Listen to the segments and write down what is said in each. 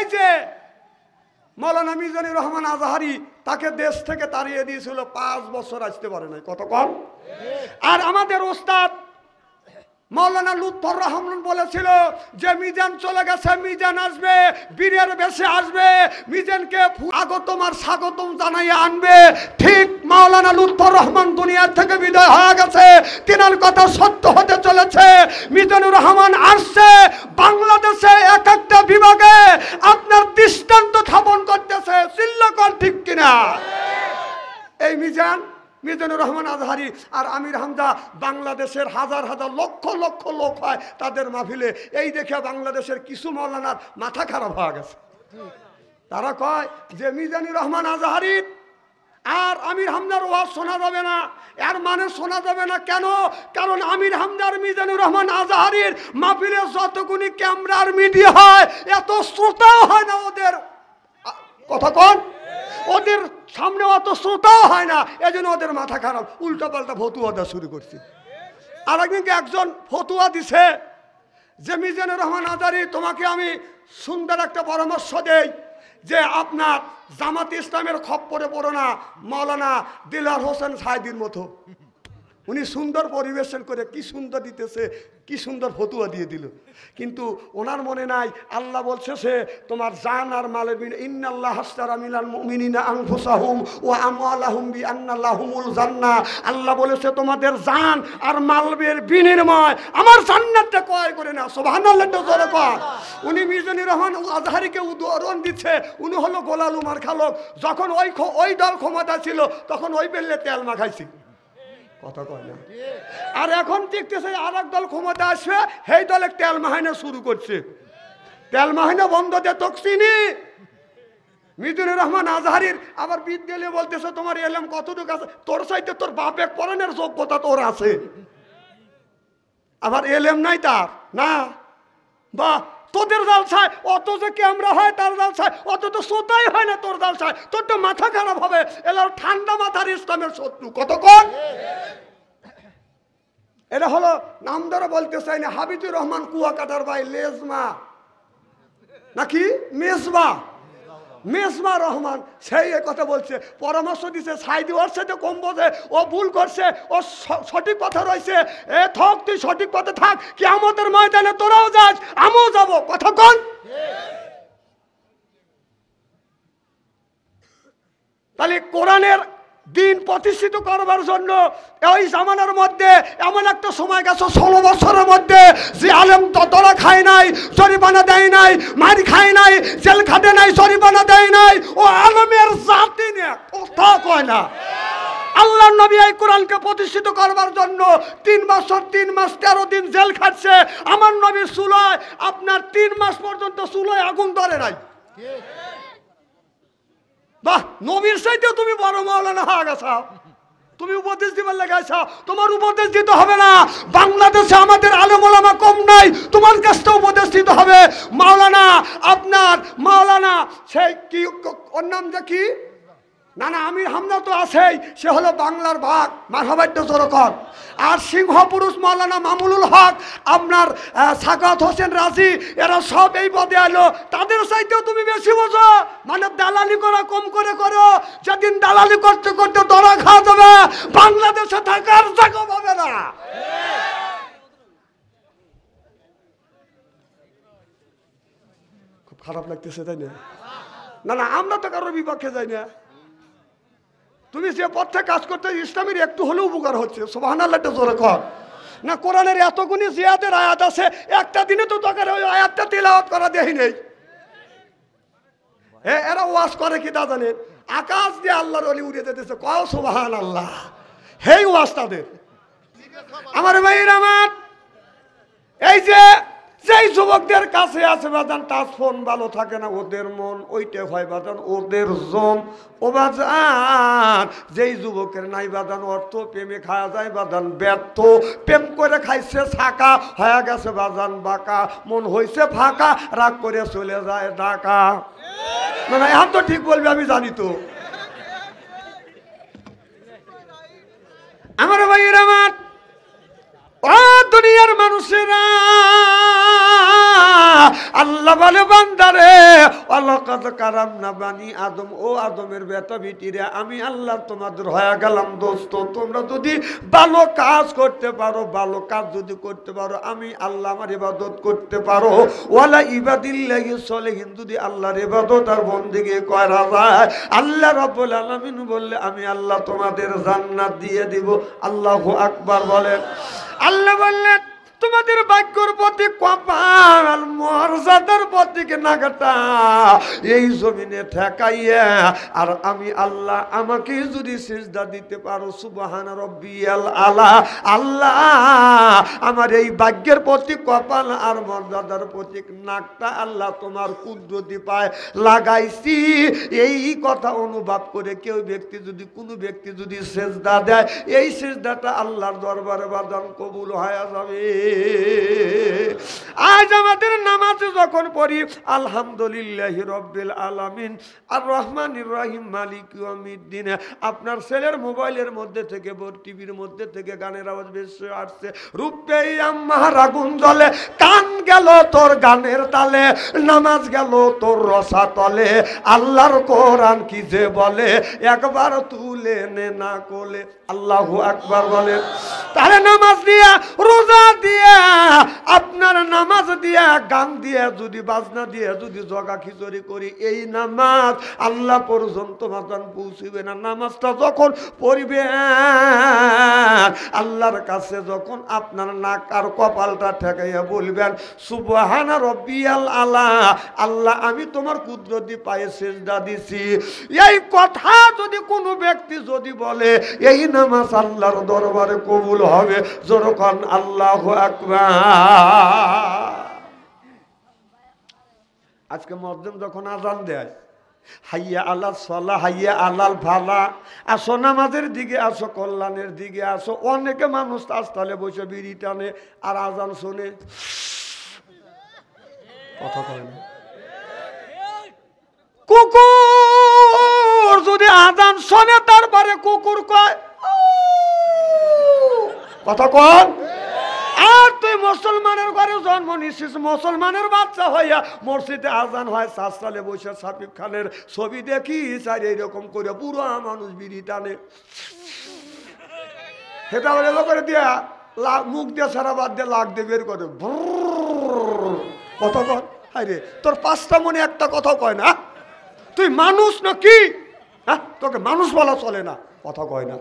এই যে মৌলানা মিজানুর রহমান আজহারি, তাকে দেশ থেকে তাড়িয়ে দিয়েছিল, 5 বছর আসতে পারে নাই, কত কম। আর আমাদের ওস্তাদ মৌলানা লুৎফর রহমান বলেছিল যে মিজান চলে গেছে, মিজান আসবে, বীরের বেশে আসবে, মিজানকে আগতম আর স্বাগতম জানাইয়ে আনবে। ঠিক মৌলানা লুৎফর রহমান দুনিয়া থেকে বিদায় হয়ে গেছে, তিনার কথা সত্য হতে চলেছে। মিজানুর রহমান আসছে, বাংলাদেশে এক একটা বিভাগে আপনার দৃষ্টান্ত স্থাপন করতেছে, চিল্লাকর ঠিক কিনা? এই মিজানুর রহমান আজহারি আর আমির হামজা বাংলাদেশের হাজার হাজার লক্ষ লক্ষ লোক হয় তাদের মাহফিলে। এই দেখে বাংলাদেশের কিছু মৌলানার মাথা খারাপ হয়ে গেছে। তারা কয় যে মিজানুর রহমান আজহারি আর আমির হামজার ওয়াজ শোনা যাবে না, এর মানে শোনা যাবে না। কেন? কারণ আমির হামজার মিজানুর রহমান আজহারির মাহফিলে যতগুলি ক্যামেরার মিডিয়া হয়, এত শ্রোতাও হয় না ওদের, কথা কন, ওদের সামনে অত শ্রোতাও হয় না, এজন্য ওদের মাথা খারাপ, উল্টা পাল্টা ফতুয়া দেওয়া শুরু করছে। আর একদিনকে একজন ফতুয়া দিছে যে মিজানুর রহমান আজহারি, তোমাকে আমি সুন্দর একটা পরামর্শ দেই যে আপনার জামাত ইসলামের খপ্পরে পড়ো না, মৌলানা দিলওয়ার হোসেন সাইদির মতো। উনি সুন্দর পরিবেশন করে কি সুন্দর দিতেছে, কি সুন্দর ফতুয়া দিয়ে দিল। কিন্তু ওনার মনে নাই আল্লাহ বলছে সে তোমার জান আর মালের বিনিময়ে, ইন্নাল্লাহ আশতারা মিনাল মুমিনিনা আনফুসাহুম ওয়া আমওয়ালাহুম বিআন্না লাহুমুল জান্নাহ। আল্লাহ বলেছে তোমাদের জান আর মালের বিনিময়ে আমার জান্নাতটা ক্রয় করে নাও। সুবহানাল্লাহ, জোরে কর। উনি মিজানুর রহমান আজহারিকে উদাহরণ দিচ্ছে, উনি হলো গোলাল উমার খালক। যখন ওই দল ক্ষমতা ছিল তখন ওই বেললে তেল মাখাইছি, কথা কয় না। আর এখন দেখতেছে আর এক দল ক্ষমতা আসবে, সেই দলে তেল মাহাইনা শুরু করছে। তেল মাহাইনা বন্ধ দে তকসিনি। মিজানুর রহমান আজহারির আবার বিদ্যালয়ে বলতেছে তোমার এলএম কতটুকু আছে, তোর চাইতে তোর বাপে পড়ানোর যোগ্যতা তোর আছে, আবার এলএম নাই তার না। বা তোদের জালসায় অত যে ক্যামেরা হয়, তার জালসায় অত তো শ্রোতাই হয় না, তোর জালসায় তোর তো মাথা খারাপ হবে। এলার ঠান্ডা মাথার ইসলামের শত্রু, কতক্ষণ। এটা হলো নাম ধরে বলতে চাই না, হাবিবুর রহমান কুয়াকাটার ভাই লেজমা নাকি মেজবা রহমান, সেই কথা বলছে, পরামর্শ দিছে সাইদি ওর সাথে কম বোঝে, ও ভুল করছে, ও সঠিক কথা রয়েছে, এ থাক তুই সঠিক পথে থাক, কিয়ামতের ময়দানে তোরাও যাস আমিও যাব, কথা কন। তাহলে কোরআনের দিন প্রতিষ্ঠিত করবার জন্য ওই জামানার মধ্যে এমন একটা সময় গেছে 16 বছরের মধ্যে যে আলেম ততরা খায় নাই, জরিমানা দেয় নাই, মার খায় নাই, জেল খাটে নাই, জরিমানা দেয় নাই, ও আলেমের জাতি না, কথা কয় না। আল্লাহর নবী এই কোরআনকে প্রতিষ্ঠিত করবার জন্য 3 বছর 3 মাস 13 দিন জেল খাটছে। আমার নবী চুলায় আপনার 3 মাস পর্যন্ত চুলায় আগুন ধরে নাই। বাহ, নবীর চাইতে তুমি বড় মাওলানা হয়ে গেছো, তুমি উপদেশ দিবার লাগাইছো। তোমার উপদেশ দিতে হবে না, বাংলাদেশে আমাদের আলেম ওলামা কম নাই, তোমার কাছে উপদেশ দিতে হবে। মাওলানা আপনার মাওলানা সেই কি ওর নাম কি, না না আমির হামজা তো আছেই, সে হলো বাংলার ভাগ, মারহাবাদ্য জোরকর। আর সিংহ পুরুষ মাওলানা মামুনুল হক, আপনার সাকাত হোসেন রাজি, এরা সব এই পদে এলো। তাদের চাইতেও তুমি বেশি বোঝো, মানে দালালি করা কম করে করো। যেদিন দালালি করতে করতে ধরা খাওয়া যাবে, বাংলাদেশে থাকার জায়গা পাবে না। খুব খারাপ লাগতেছে তাই না? না না, আমরা তো কারোর বিপক্ষে যাই না। তুমি যে পথে কাজ করতে ইসলামের একটু হলেও উপকার হচ্ছে, সুবহানাল্লাহ জোরে কর না। কোরআনের এতগুলি জিয়াদের আয়াত আছে, একটা দিনে তো দরকার ওই আয়াতটা তিলাওয়াত করা দেই নেই। এরা ওয়াজ করে কি তা জানেন, আকাশ দিয়ে আল্লাহর ওলি উড়ে যেতেছে, কও সুবহানাল্লাহ, হেই ওয়াজ তাদের। আমার ভাইরা আমার, এই যে যেই যুবকদের কাছে আছে বাজান টাচ ফোন ভালো থাকে না, ওদের মন ওইটা হয় বাজান, ওদের জম ও বাজান। যেই যুবকের নাই বাজান অর্থ, প্রেমে খাওয়া যায় বাজান ব্যর্থ, প্রেম করে খাইছে ছাকা, হয়ে গেছে বাজান বাঁকা, মন হয়েছে ফাঁকা, রাগ করে চলে যায় ঢাকা। না না, এখন তো ঠিক বলবে, আমি জানি তো। আমার ভাইয়ের আমার, ও দুনিয়ার মানুষেরা, আল্লাহ বলে বান্দারে ওয়ালাকাদ কারামনা বানি আদম, ও আদমের বেটা বিটিরা আমি আল্লাহ তোমাদের হয়ে গেলাম দোস্ত। তোমরা যদি ভালো কাজ করতে পারো, ভালো কাজ যদি করতে পারো, আমি আল্লাহ আমার ইবাদত করতে পারো, ওয়ালা ইবাদিল্লাহি সলিহিন, যদি আল্লাহর ইবাদত আর বন্দেগী করা যায়, আল্লাহ রাব্বুল আলামিন বললে আমি আল্লাহ তোমাদের জান্নাত দিয়ে দিব। আল্লাহু আকবার বলেন। আল্লাহ বললেন তোমাদের ভাগ্যর প্রতি কপাল মর্যাদার প্রতি নাগাটা এই জমিনে ঠেকাইয়া, আর আমি আল্লাহ আমাকে যদি সিজদা দিতে পারো, সুবহান রাব্বিয়াল আলা, আল্লাহ আমার এই ভাগ্যের প্রতি কপাল আর মর্যাদার প্রতি নাকটা আল্লাহ তোমার কুদরতি পায় লাগাইছি। এই কথা অনুভব করে কেউ ব্যক্তি যদি কোনো ব্যক্তি যদি সিজদা দেয়, এই সিজদাটা আল্লাহর দরবারে বাজান কবুল হয়ে যাবে। আজ আমাদের নামাজে যখন পড়ি আলহামদুলিল্লাহি রাব্বিল আলামিন আর রহমানির রহিম মালিক ইয়াউমিদ্দিন, আপনার ছেলের মোবাইলের মধ্যে থেকে টিভির মধ্যে থেকে গানের আওয়াজ বেশি আসছে, রূপে আমার আগুন জ্বলে, কান গেল তোর গানের তালে, নামাজ গেল তোর রসা তলে, আল্লাহর কোরআন কি যে বলে, একবার তুলে নে না কোলে। আল্লাহু আকবার বলেন। তাহলে নামাজ দিয়া, রোজা দিয়া, আপনার নামাজ দিয়া, গান দিয়া, যদি বাজনা দিয়া যদি জগা খিচুড়ি করি, এই নামাজ আল্লাহ পর্যন্ত মাদান পৌঁছিবে না। নামাজটা যখন পড়বে আল্লাহর কাছে, যখন আপনার নাক আর কপালটা ঠেকাইয়া বলবেন সুবহানা রাব্বিয়াল আলা, আল্লাহ আমি তোমার কুদরতি পায়ে সিজদা দিছি, এই কথা যদি কোনো ব্যক্তি যদি বলে, এই নামাজ আল্লাহর দরবারে কবুল হবে। যখন আল্লাহু আকবার। আজকে মুয়াজ্জিন যখন আযান দেয়, হাইয়া আলাল সালাহ, হাইয়া আলাল ফালা, আসো নামাজের দিকে, আসো কল্যাণের দিকে আসো। অনেকে মানুষ তালে বসে বিড়ি টানে আর আযান শোনে, কথা কয় না। কুকুর যদি আযান শোনে তারপরে কুকুর কয়, কথা কন। আর তুই মুসলমানের ঘরে জন্ম নিছিস, মুসলমানের বাচ্চা হইয়া মসজিদে আজান হয়, সালে বসে সাকিব খানের ছবি দেখিস, আর এইরকম করে বুড়ো মানুষ বিড়ি টানে, সেটা করে দিয়া মুখ দিয়ে সারা বাদ দিয়ে লাগ দিয়ে বের করে, কথা কন। হাই রে, তোর পাঁচটা মনে একটা কথাও কয় না, তুই মানুষ না কি? হ্যাঁ, তোকে মানুষ বলা চলে না, কথা কয় না,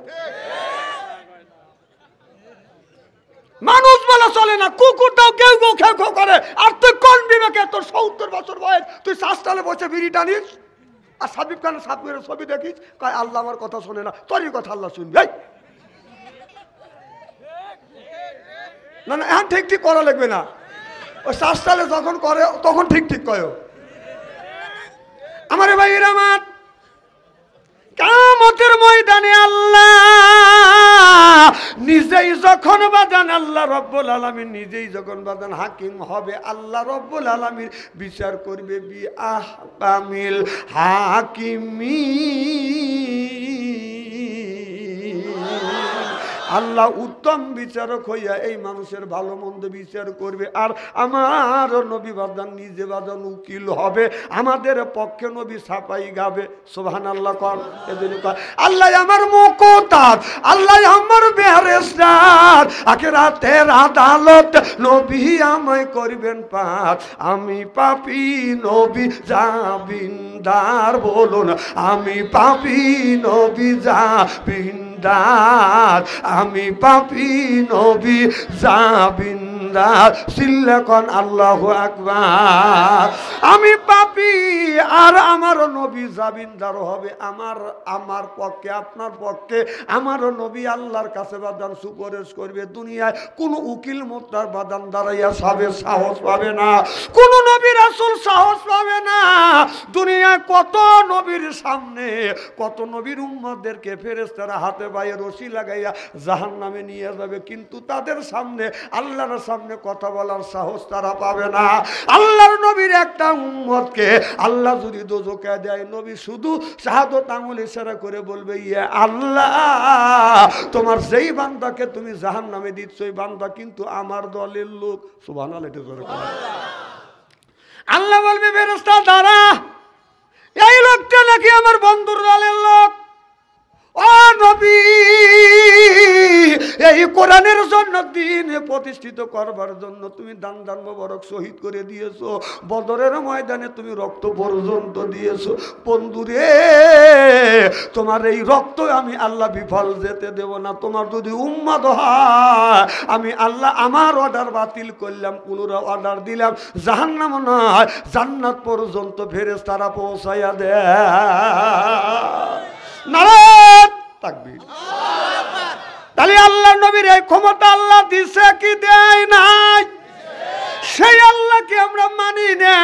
মানুষ বলা চলে না। কুকুরটাও কেউ কেউ খেউ খেউ করে, আর তুই কোন বিবেকে, তোর 70 বছর বয়স, তুই শ্বাসটালে বসে বিড়ি টানিস আর সাবিব খানের সাবিরের ছবি দেখিস, কয় আল্লাহ আমার কথা শোনে না। তোরই কথা আল্লাহ শুনবে না? না, এখন ঠিক ঠিক করা লাগবে না, ওই শ্বাসটালে যখন করে তখন ঠিক ঠিক কয়। আমার ভাইয়ের আমার, কিয়ামতের ময়দানে আল্লাহ নিজেই যখন বাজান, আল্লাহ রব্বুল আলামিন নিজেই যখন বাজান হাকিম হবে, আল্লাহ রব্বুল আলামিন বিচার করবে বি আহকামিল হাকিমিন। আল্লাহ উত্তম বিচারক হইয়া এই মানুষের ভালো মন্দ বিচার করবে, আর আমার নবী বাজান নিজে বাজান উকিল হবে, আমাদের পক্ষে নবী ছাপাই গাবে। সুবহানাল্লাহ কর। এজন্য কয় আল্লাহ আমার মুকতার, আল্লাহ আমার বেহেশতার, আখিরাতের আদালত নবী আমায় করবেন পার, আমি পাপী নবী জামিনদার। বলুন আমি পাপী নবী জামিনদার, আমি পাপী নবী জামিনদার। সিল্লাকন আল্লাহু আকবার। আমি পাপী আর আমার নবী জামিনদার হবে আমার পক্ষে, আপনার পক্ষে। আমার নবী আল্লাহর কাছে বাদান সুপারিশ করবে। দুনিয়ায় কোন উকিল মোত্তার বাদান দাঁড়াইয়া সাহস পাবে না, কোন নবী রাসূল সাহস পাবে না। দুনিয়ায় কত নবীর সামনে, কত নবীর উম্মতদেরকে ফেরেশতারা হাতে পায়ে রশি লাগাইয়া জাহান্নামে নিয়ে যাবে, কিন্তু তাদের সামনে, আল্লাহর সামনে কথা বলার সাহস তারা পাবে না। আল্লাহর নবীর একটা উম্মতকে আল্লাহ যদি দোজখে দেয়, নবী শুধু শাহাদত আঙ্গুল ইশারা করে বলবে, ইয়া আল্লাহ, তোমার যেই বান্দাকে তুমি জাহান্নামে দিচ্ছ, ওই বান্দা কিন্তু আমার দলের লোক। সুবহানাল্লাহ। আল্লাহ বলবে ফেরেশতা দাঁড়া, আমার বন্ধুর দলের লোক, ও নবী, এই কোরআনের জন্য দিন প্রতিষ্ঠিত করবার জন্য তুমি দান দান মোবারক শহীদ করে দিয়েছো, বদরের ময়দানে তুমি রক্ত পর্যন্ত দিয়েছো। বন্ধুরে, তোমার এই রক্ত আমি আল্লাহ বিফল যেতে দেব না। তোমার যদি উম্মত হয়, আমি আল্লাহ আমার অর্ডার বাতিল করলাম, পুনরায় অর্ডার দিলাম, জাহান্নাম নয় জান্নাত পর্যন্ত ফেরেশতারা পৌঁছাইয়া দেয়। নারায়ণ তাকবীর। তাহলে আল্লাহ নবীর এই ক্ষমতা আল্লাহ দিছে কি দেয় নাই? সেই আল্লাহকে আমরা মানি না,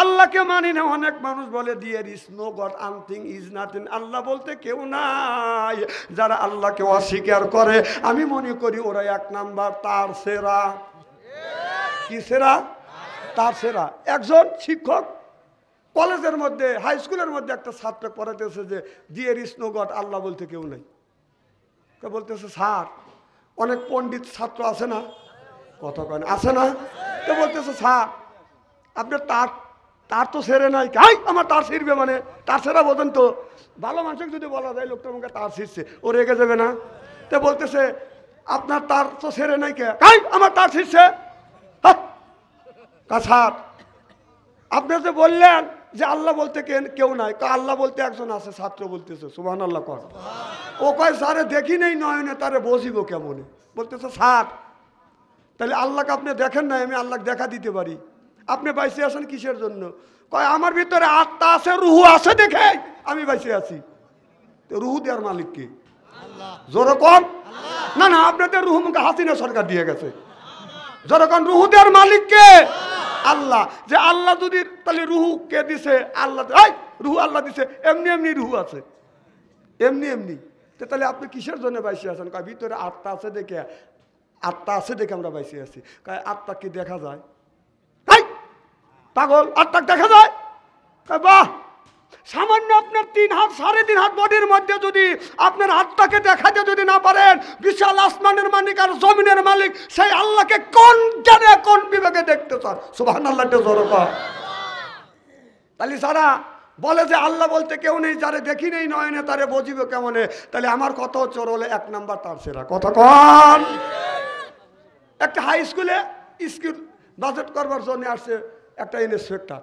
আল্লাহকে মানি না। অনেক মানুষ বলে there is no God, anything is nothing, Allah বলতে কেউ নাই। যারা আল্লাহকে অস্বীকার করে, আমি মনে করি ওরা এক নাম্বার তার সেরা। কি সেরা? তার সেরা। একজন শিক্ষক কলেজের মধ্যে, হাই স্কুলের মধ্যে একটা ছাত্র পড়াতেছে যে দেয়ার ইজ নো গড, আল্লাহ বলতে কেউ নাই। বলতেছে স্যার, অনেক পণ্ডিত ছাত্র আছে না, কথা কয় না, আছে না? তো বলতেছে স্যার আপনার তার তো সেরে নাই। কাই আমার তার ছিঁড়বে মানে? তার সেরা বোঝেন তো? ভালো মানুষকে যদি বলা যায় লোকটা আমাকে তার ছিঁড়ছে, ও রেগে যাবে না? তো বলতেছে আপনার তার তো সেরে নাই কে? কাই আমার তার ছিঁড়ছে। স্যার আপনি যে বললেন যে আল্লাহ বলতে কেউ নাই, আল্লাহ বলতে একজন আছে। ছাত্র বলতেছে সুবহানাল্লাহ কর। ও কয় স্যারে দেখি নেই নয়নে, তারে বসিব কেমনে? বলতেছে স্যার তাহলে আল্লাহকে আপনি দেখেন নাই, আমি আল্লাহকে দেখা দিতে পারি। আপনি বাইসে আছেন কিসের জন্য? কয় আমার ভিতরে আত্মা আছে, রুহু আছে, দেখে আমি বাইসে আছি। তো রুহু দেওয়ার মালিক কে? জোরে কম না না, আপনাদের রুহু মুখে হাসিনা সরকার দিয়ে গেছে। জোরে কম, রুহু দেওয়ার মালিক কে? আল্লাহ। যে আল্লাহ যদি তাহলে রুহু কে দিছে? আল্লাহ। রুহু আল্লাহ দিছে, এমনি এমনি রুহু আছে, এমনি এমনি। তাহলে আপনি কিসের জন্য বাইসে আছেন? কয় ভিতরে আত্মা আছে দেখে, আত্মা আছে দেখে আমরা বাইসে আছি। কয় আত্মা কি দেখা যায়? পাগল, আত্মা দেখা যায়? কয় বাহ, সামান্য আপনার 3 হাত 3.5 হাত বডির মধ্যে যদি আপনার আত্মাকে দেখাতে যদি না পারেন, বিশাল আসমানের মালিক আর জমিনের মালিক সেই আল্লাহকে কোন জানে কোন বিবেকে দেখতে চান? সুবহানাল্লাহ। তাহলে যারা বলে যে আল্লাহ বলতে কেউ নেই, যারে দেখি নেই নয়নে, তারে বুঝিবে কেমনে? তাহলে আমার কথা হচ্ছে ওর হলে এক নাম্বার তার সেরা। কথা কন। একটা হাই স্কুলে স্কুল বাজেট করবার জন্য আসছে একটা ইন্সপেক্টর।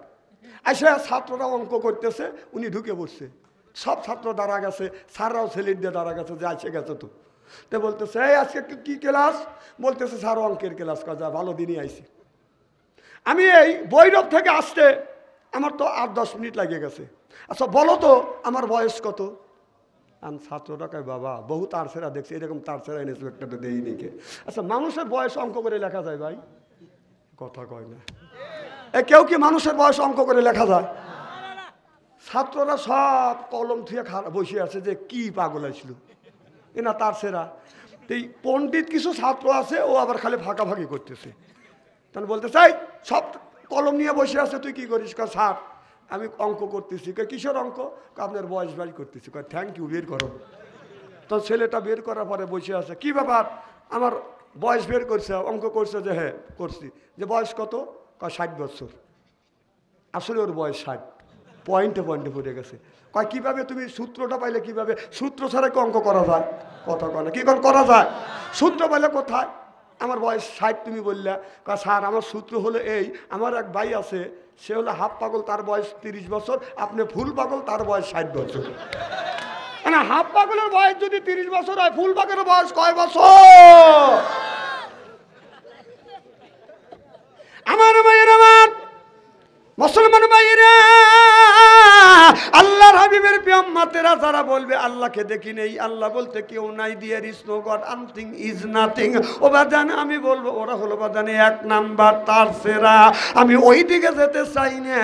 এসে ছাত্ররা অঙ্ক করতেছে, উনি ঢুকে পড়ছে। সব ছাত্র দাঁড়া গেছে, স্যাররাও সেলিট দিয়ে দাঁড়া গেছে যে আসে গেছে। তো বলতেছে এই আজকে কি ক্লাস? বলতেছে স্যার অঙ্কের ক্লাস। কাজা ভালো দিনই আইছি। আমি এই বৈরব থেকে আসতে আমার তো 8-10 মিনিট লাগে গেছে। আচ্ছা বলো তো আমার বয়স কত? আমি ছাত্রটা কয় বাবা বহু তার সেরা দেখছি, এরকম তার সেরা ইন্সপেক্টর তো দেই নিকে। আচ্ছা মানুষের বয়স অঙ্ক করে লেখা যায় ভাই? কথা কয় না। কেউ কি মানুষের বয়স অঙ্ক করে লেখা যায়? ছাত্ররা সব কলম থুয়ে বসে আছে যে কি পাগল আসলো এ না তার সেরা। এই পণ্ডিত কিছু ছাত্র আছে, ও আবার খালি ফাঁকাফাঁকি করতেছে। তখন বলতে চাই সব কলম নিয়ে বসে আছে, তুই কি করিস? কয় স্যার আমি অঙ্ক করতেছি। কয় কিসের অঙ্ক? আপনার বয়স বাড়ি করতেছি। কয় থ্যাংক ইউ, বের করো। তো ছেলেটা বের করার পরে বসে আছে। কি ব্যাপার? আমার বয়স বের করছে, অঙ্ক করছে। যে হ্যাঁ করছি। যে বয়স কত? কয় 60 বছর। আসলে ওর বয়স 60। পয়েন্টে পয়েন্টে পড়ে গেছে। কয় কীভাবে? তুমি সূত্রটা পাইলে কিভাবে? সূত্র ছাড়া কি অঙ্ক করা যায়? কথা কয় না। কি করা যায়? সূত্র পাইলে কোথায়? আমার বয়স 60 তুমি বললে। কয় স্যার আমার সূত্র হলো এই, আমার এক ভাই আছে, সে হলো হাফ পাগল, তার বয়স 30 বছর। আপনি ফুল পাগল, তার বয়স 60 বছর। মানে হাফ পাগলের বয়স যদি 30 বছর হয়, ফুল পাগলের বয়স কয় বছর? আমার ভাইয়ের, আমার মুসলমান ভাইয়েরা, আল্লাহর হাবিবের প্রিয়ম্মাতেরা যারা বলবে আল্লাহকে দেখি নেই, আল্লাহ বলতে কেউ নাই, there is no God, anything is nothing, ও বাজান আমি বলবো ওরা হলো বাজানে এক নাম্বার তার সেরা। আমি ওই দিকে যেতে চাই না।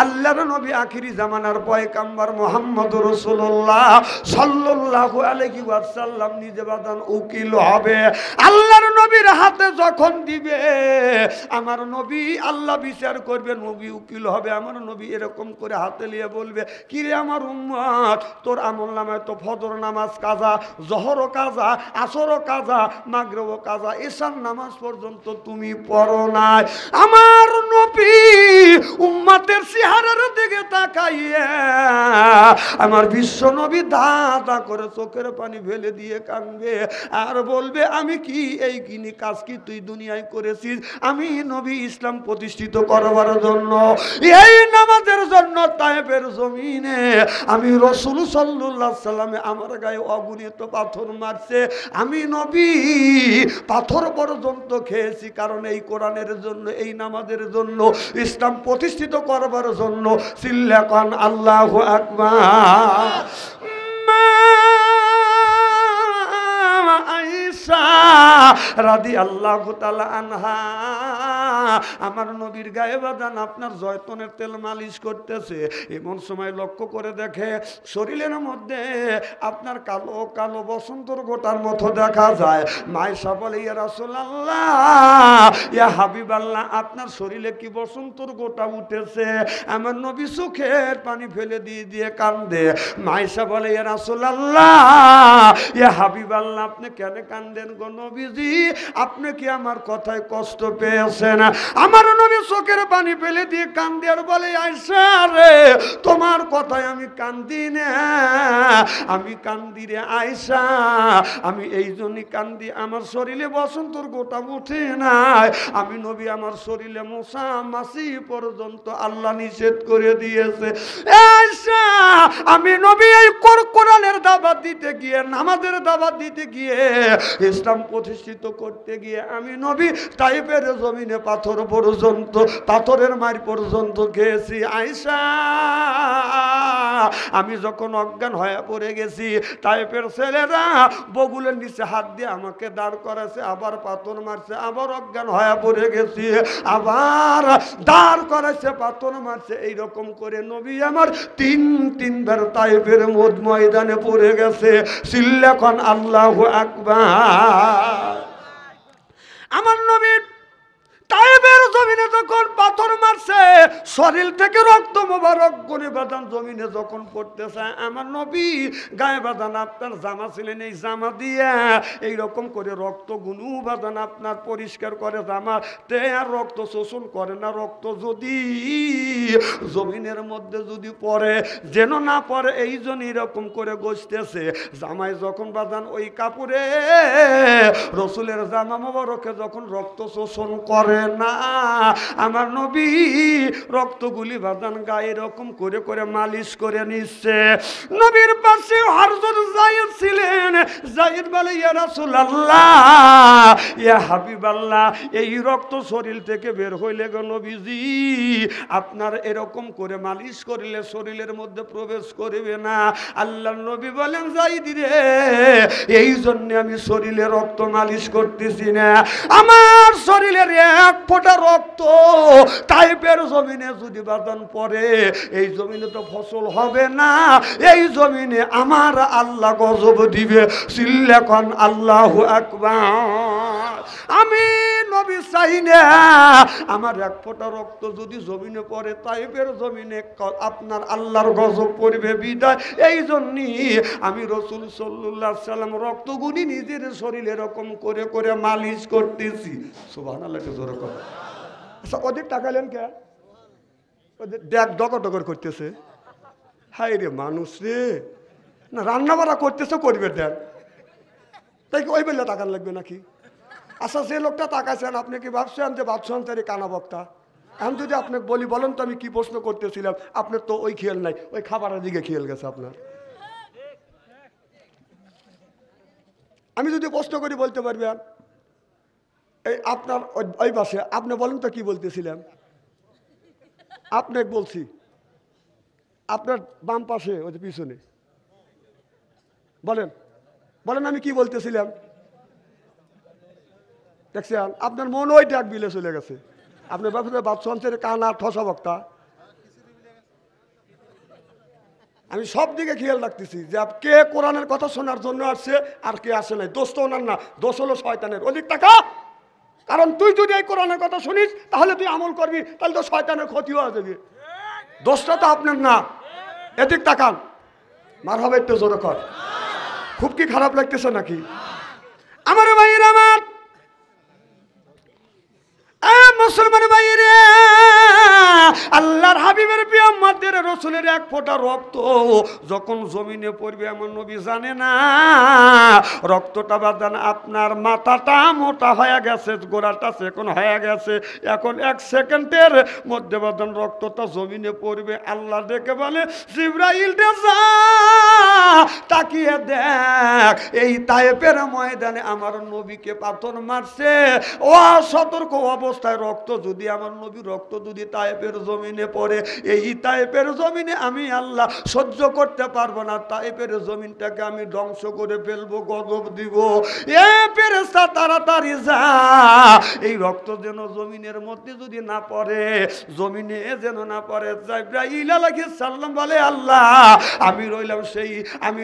আল্লাহর নবী আখিরি জামানার পয়গম্বর মুহাম্মদ রাসূলুল্লাহ সাল্লাল্লাহু আলাইহি ওয়াসাল্লাম নিজে বাজান উকিল হবে। আল্লাহর নবীর হাতে যখন দিবে, আমার নবী আল্লাহ বিচার করবে, নবী উকিল হবে। আমার নবী এরকম করে হাতে নিয়ে বলবে, কিরে আমার উম্মত, তোর আমলনামায় তো ফজর নামাজ কাজা, জহরও কাজা, আসরও কাজা, মাগরিবও কাজা, এশার নামাজ পর্যন্ত তুমি পড়ো নাই। আমার নবী উম্মতের চেহারার দিকে তাকাইয়া আমার বিশ্ব নবী দাদা করে চোখের পানি ফেলে দিয়ে কাঁদবে আর বলবে আমি কি এই কিনি কাজ কি তুই দুনিয়ায় করেছিস আমি নবী ইসলাম প্রতিষ্ঠিত করবার জন্য এই নামাজের জন্য তায়েফের জমিনে আমি রাসূল সাল্লাল্লাহু আলাইহি সাল্লামে আমার গায়ে অগণিত পাথর মারছে আমি নবী পাথর পর্যন্ত খেয়েছি কারণ এই কোরআনের জন্য এই নামাজের জন্য ইসলাম প্রতিষ্ঠিত করবার জন্য চিল্লাকান আল্লাহু আকবার রাদিয়াল্লাহু তাআলা আনহা আমার নবীর গায়ে বাদান আপনার জয়তনের তেল মালিশ করতেছে এমন সময় লক্ষ্য করে দেখে শরীরের মধ্যে আপনার কালো কালো বসন্তর গোটার মতো দেখা যায় মায়েশা বলে ইয়া রাসূলুল্লাহ ইয়া হাবিবাল্লাহ আপনার শরীরে কি বসন্তর গোটা উঠেছে আমার নবী চোখের পানি ফেলে দিয়ে দিয়ে কান্দে মায়েশা বলে ইয়া রাসূলুল্লাহ ইয়া হাবিবাল্লাহ আপনি কেন কান্দেন গো নবীজি আপনি কি আমার কথায় কষ্ট পেয়েছেন আমার নবী চোখের পানি ফেলে দিয়ে কান্দে আর বলে আয়েশা রে তোমার কথায় আমি কান্দি না আমি কান্দি রে আয়েশা আমি এই জন্যই কান্দি আমার শরীরে বসন্তর গোটা উঠে নাই আমি নবী আমার শরীরে মশা মাছি পর্যন্ত আল্লাহ নিষেধ করে দিয়েছে আয়েশা আমি নবী এই কোরআনের দাওয়াত দিতে গিয়ে নামাজের দাওয়াত দিতে গিয়ে ইসলাম প্রতিষ্ঠিত করতে গিয়ে আমি নবী তায়েফের জমিনে পাথর পর্যন্ত পাথরের মার পর্যন্ত খেয়েছি আয়েশা আমি যখন অজ্ঞান হয়ে পড়ে গেছি তায়েফের ছেলেরা বগুলের নিচে হাত দিয়ে আমাকে দাঁড় করাছে আবার পাথর মারছে আবার অজ্ঞান হয়ে পড়ে গেছি আবার দাঁড় করাছে পাথর মারছে এইরকম করে নবী আমার তিনবার তায়েফের ময়দানে পড়ে গেছে চিল্লাখন আল্লাহু আকবার আমার নবীর তায়েফের জমিনে যখন পাথর মারছে শরীর থেকে রক্ত মোবারক গনে বাদান জমিনে যখন পড়তেছে আমার নবী গায়ে বাদান আপনার জামা ছিলেন এই জামা দিয়ে এইরকম করে রক্ত গুনু বাদান আপনার পরিষ্কার করে জামা তে আর রক্ত শোষণ করে না রক্ত যদি জমিনের মধ্যে যদি পড়ে যেন না পড়ে এই জন্য এরকম করে গসতেছে জামায় যখন বাদান ওই কাপড়ে রসুলের জামা মোবারকে যখন রক্ত শোষণ করে না আমার নবী রক্তগুলি বাদান গায়ে এরকম করে করে মালিশ করে নিচ্ছে নবীর পাশে হযরত যায়েদ ছিলেন যায়েদ বলে ইয়া রাসূলুল্লাহ ইয়া হাবিবাল্লাহ এই রক্ত শরীর থেকে বের হইলে গো নবীজি আপনার এরকম করে মালিশ করলে শরীরের মধ্যে প্রবেশ করবে না আল্লাহর নবী বলেন যায়েদ রে এই জন্য আমি শরীরে রক্ত মালিশ করতেছি না আমার শরীরের এক ফোঁটা রক্ত তায়েফের জমিনে যদি বাদান পড়ে এই জমিনে তো ফসল হবে না এই জমিনে আমার আল্লাহ গজব দিবে চিল্লাখন আল্লাহু আকবার আমি নবী চাই না আমার এক ফোঁটা রক্ত যদি জমিনে পড়ে তায়েফের জমিনে আপনার আল্লাহর গজব পড়বে বিদায় এই জন্যই আমি রাসূল সাল্লাল্লাহু আলাইহি সাল্লাম রক্তগুলি নিজের শরীরে এরকম করে করে মালিশ করতেছি সুবহানাল্লাহ জোরে কথা আচ্ছা ওদের টাকালেন কে ওদের দেখ ডকর ডকর করতেছে হাই রে মানুষ রে না রান্না বাড়া করতেছে করবে দেখ তাই কি ওই বেলা টাকার লাগবে নাকি আচ্ছা যে লোকটা তাকাইছেন আপনি কি ভাবছেন যে ভাবছেন তারি কানা বক্তা এখন যদি আপনাকে বলি বলেন তো আমি কি প্রশ্ন করতেছিলাম আপনার তো ওই খেয়াল নাই ওই খাবারের দিকে খেয়াল গেছে আপনার আমি যদি প্রশ্ন করি বলতে পারবেন এই আপনার ওই পাশে আপনি বলেন তো কি বলতেছিলাম আপনাকে বলছি আপনার বাম পাশে ওই যে পিছনে বলেন বলেন আমি কি বলতেছিলাম দেখছেন আপনার মন ওই ডাক বিলে চলে গেছে আপনার বাপের বাদশাহের কানা ঠসা বক্তা আমি সব দিকে খেয়াল রাখতেছি যে কে কোরআনের কথা শোনার জন্য আসছে আর কে আসে নাই দোষ তো ওনার না দোষ হলো শয়তানের অধিক টাকা কারণ তুই যদি এই কোরআনের কথা শুনিস তাহলে তুই আমল করবি তাহলে তো শয়তানের ক্ষতি হয়ে যাবে দোষটা তো আপনার না এদিক তাকান মার হবে একটু জোরে কর খুব কি খারাপ লাগতেছে নাকি আমার ভাইয়ের আমার মুসলমান ভাইরে আল্লাহ আল্লাহর হাবিবের পিয়াম্মাদের রসুলের এক ফোঁটা রক্ত যখন জমিনে পড়বে আমার নবী জানে না রক্তটা বাদান আপনার মাথাটা মোটা হয়ে গেছে, গোড়াটা সেকেন্ড হয়ে গেছে, এখন 1 সেকেন্ডের মধ্যে বাদান রক্তটা জমিনে পড়বে। আল্লাহ ডেকে বলে জিবরাইল রে যা তাকিয়ে দেখ এই তায়েফের ময়দানে আমার নবীকে পাথর মারছে, ও সতর্ক অবস্থায় রক্ত যদি আমার নবী রক্ত যদি তায়েফের জমিনে পড়ে, এই তায়েফের জমিনে আমি আল্লাহ সহ্য করতে পারবো না, তায়েফের জমিনটাকে আমি ধ্বংস করে ফেলবো, গজব দিব। এ ফেরেশতা তাড়াতাড়ি যা, এই রক্ত যেন জমিনের মধ্যে যদি না পড়ে, জমিনে যেন না পড়ে। জিবরাইল আলাইহিস সালাম বলে আল্লাহ আমি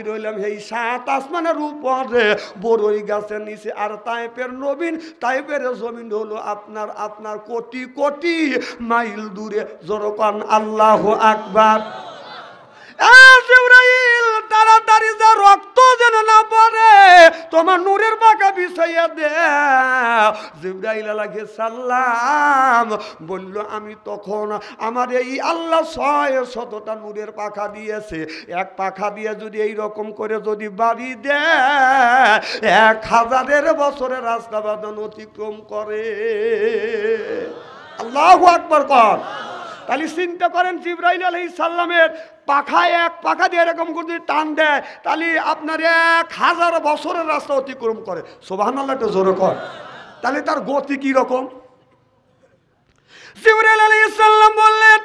রইলাম সেই 7 আসমানের উপরে বড়ই গাছের নিচে, আর তায়েফের নবীন তায়েফের জমিন হলো আপনার কোটি কোটি মাইল দূরে। জোরকান আল্লাহু আকবার। জিবরাইল তাড়াতাড়ি যা, রক্ত যেন না পড়ে, তোমার নূরের পাখা বিছাইয়া দে। জিবরাইল আলাইহিস সালাম বলল আমি তখন আমার এই আল্লাহ 600টা নূরের পাখা দিয়েছে, এক পাখা দিয়ে যদি এই রকম করে যদি বাড়ি দেয় 1000 বছরের রাস্তা বাঁধন অতিক্রম করে। আল্লাহু আকবার কর। তাহলে চিন্তা করেন জিবরাইল আলাইহিস সালামের পাখায় এক পাখা দিয়ে এরকম করে টান দেয়, তাহলে আপনার 1000 বছরের রাস্তা অতিক্রম করে। সুবহানাল্লাহ, একটু জোরে কর। তাহলে তার গতি কি রকম? জিবরাইল আলাইহিস সালাম বললেন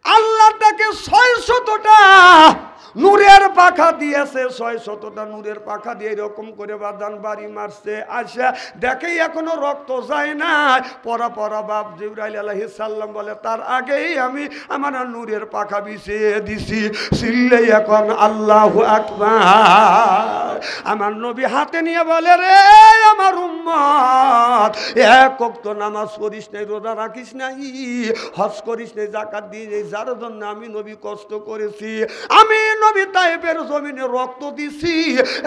আল্লাহ তাকে 600টা নূরের পাখা দিয়েছে, 600টা নূরের পাখা দিয়ে এরকম করে বাদান বাড়ি মারছে। আচ্ছা দেখে এখনো রক্ত যায় না, পরা বাপ জিবরাইল আলাইহিস সালাম বলে তার আগেই আমি আমার নূরের পাখা বিছিয়ে দিছি। চিল্লে এখন আল্লাহু আকবার। আমার নবী হাতে নিয়ে বলে রে আমার উম্মত, এক ওয়াক্ত নামাজ পড়িস নাই, রোজা রাখিস নাই, হজ করিস নাই, যাকাত দিয়ে নেই, যার জন্য আমি নবী কষ্ট করেছি। আমি নবী তায়েফের জমিনে রক্ত দিছি,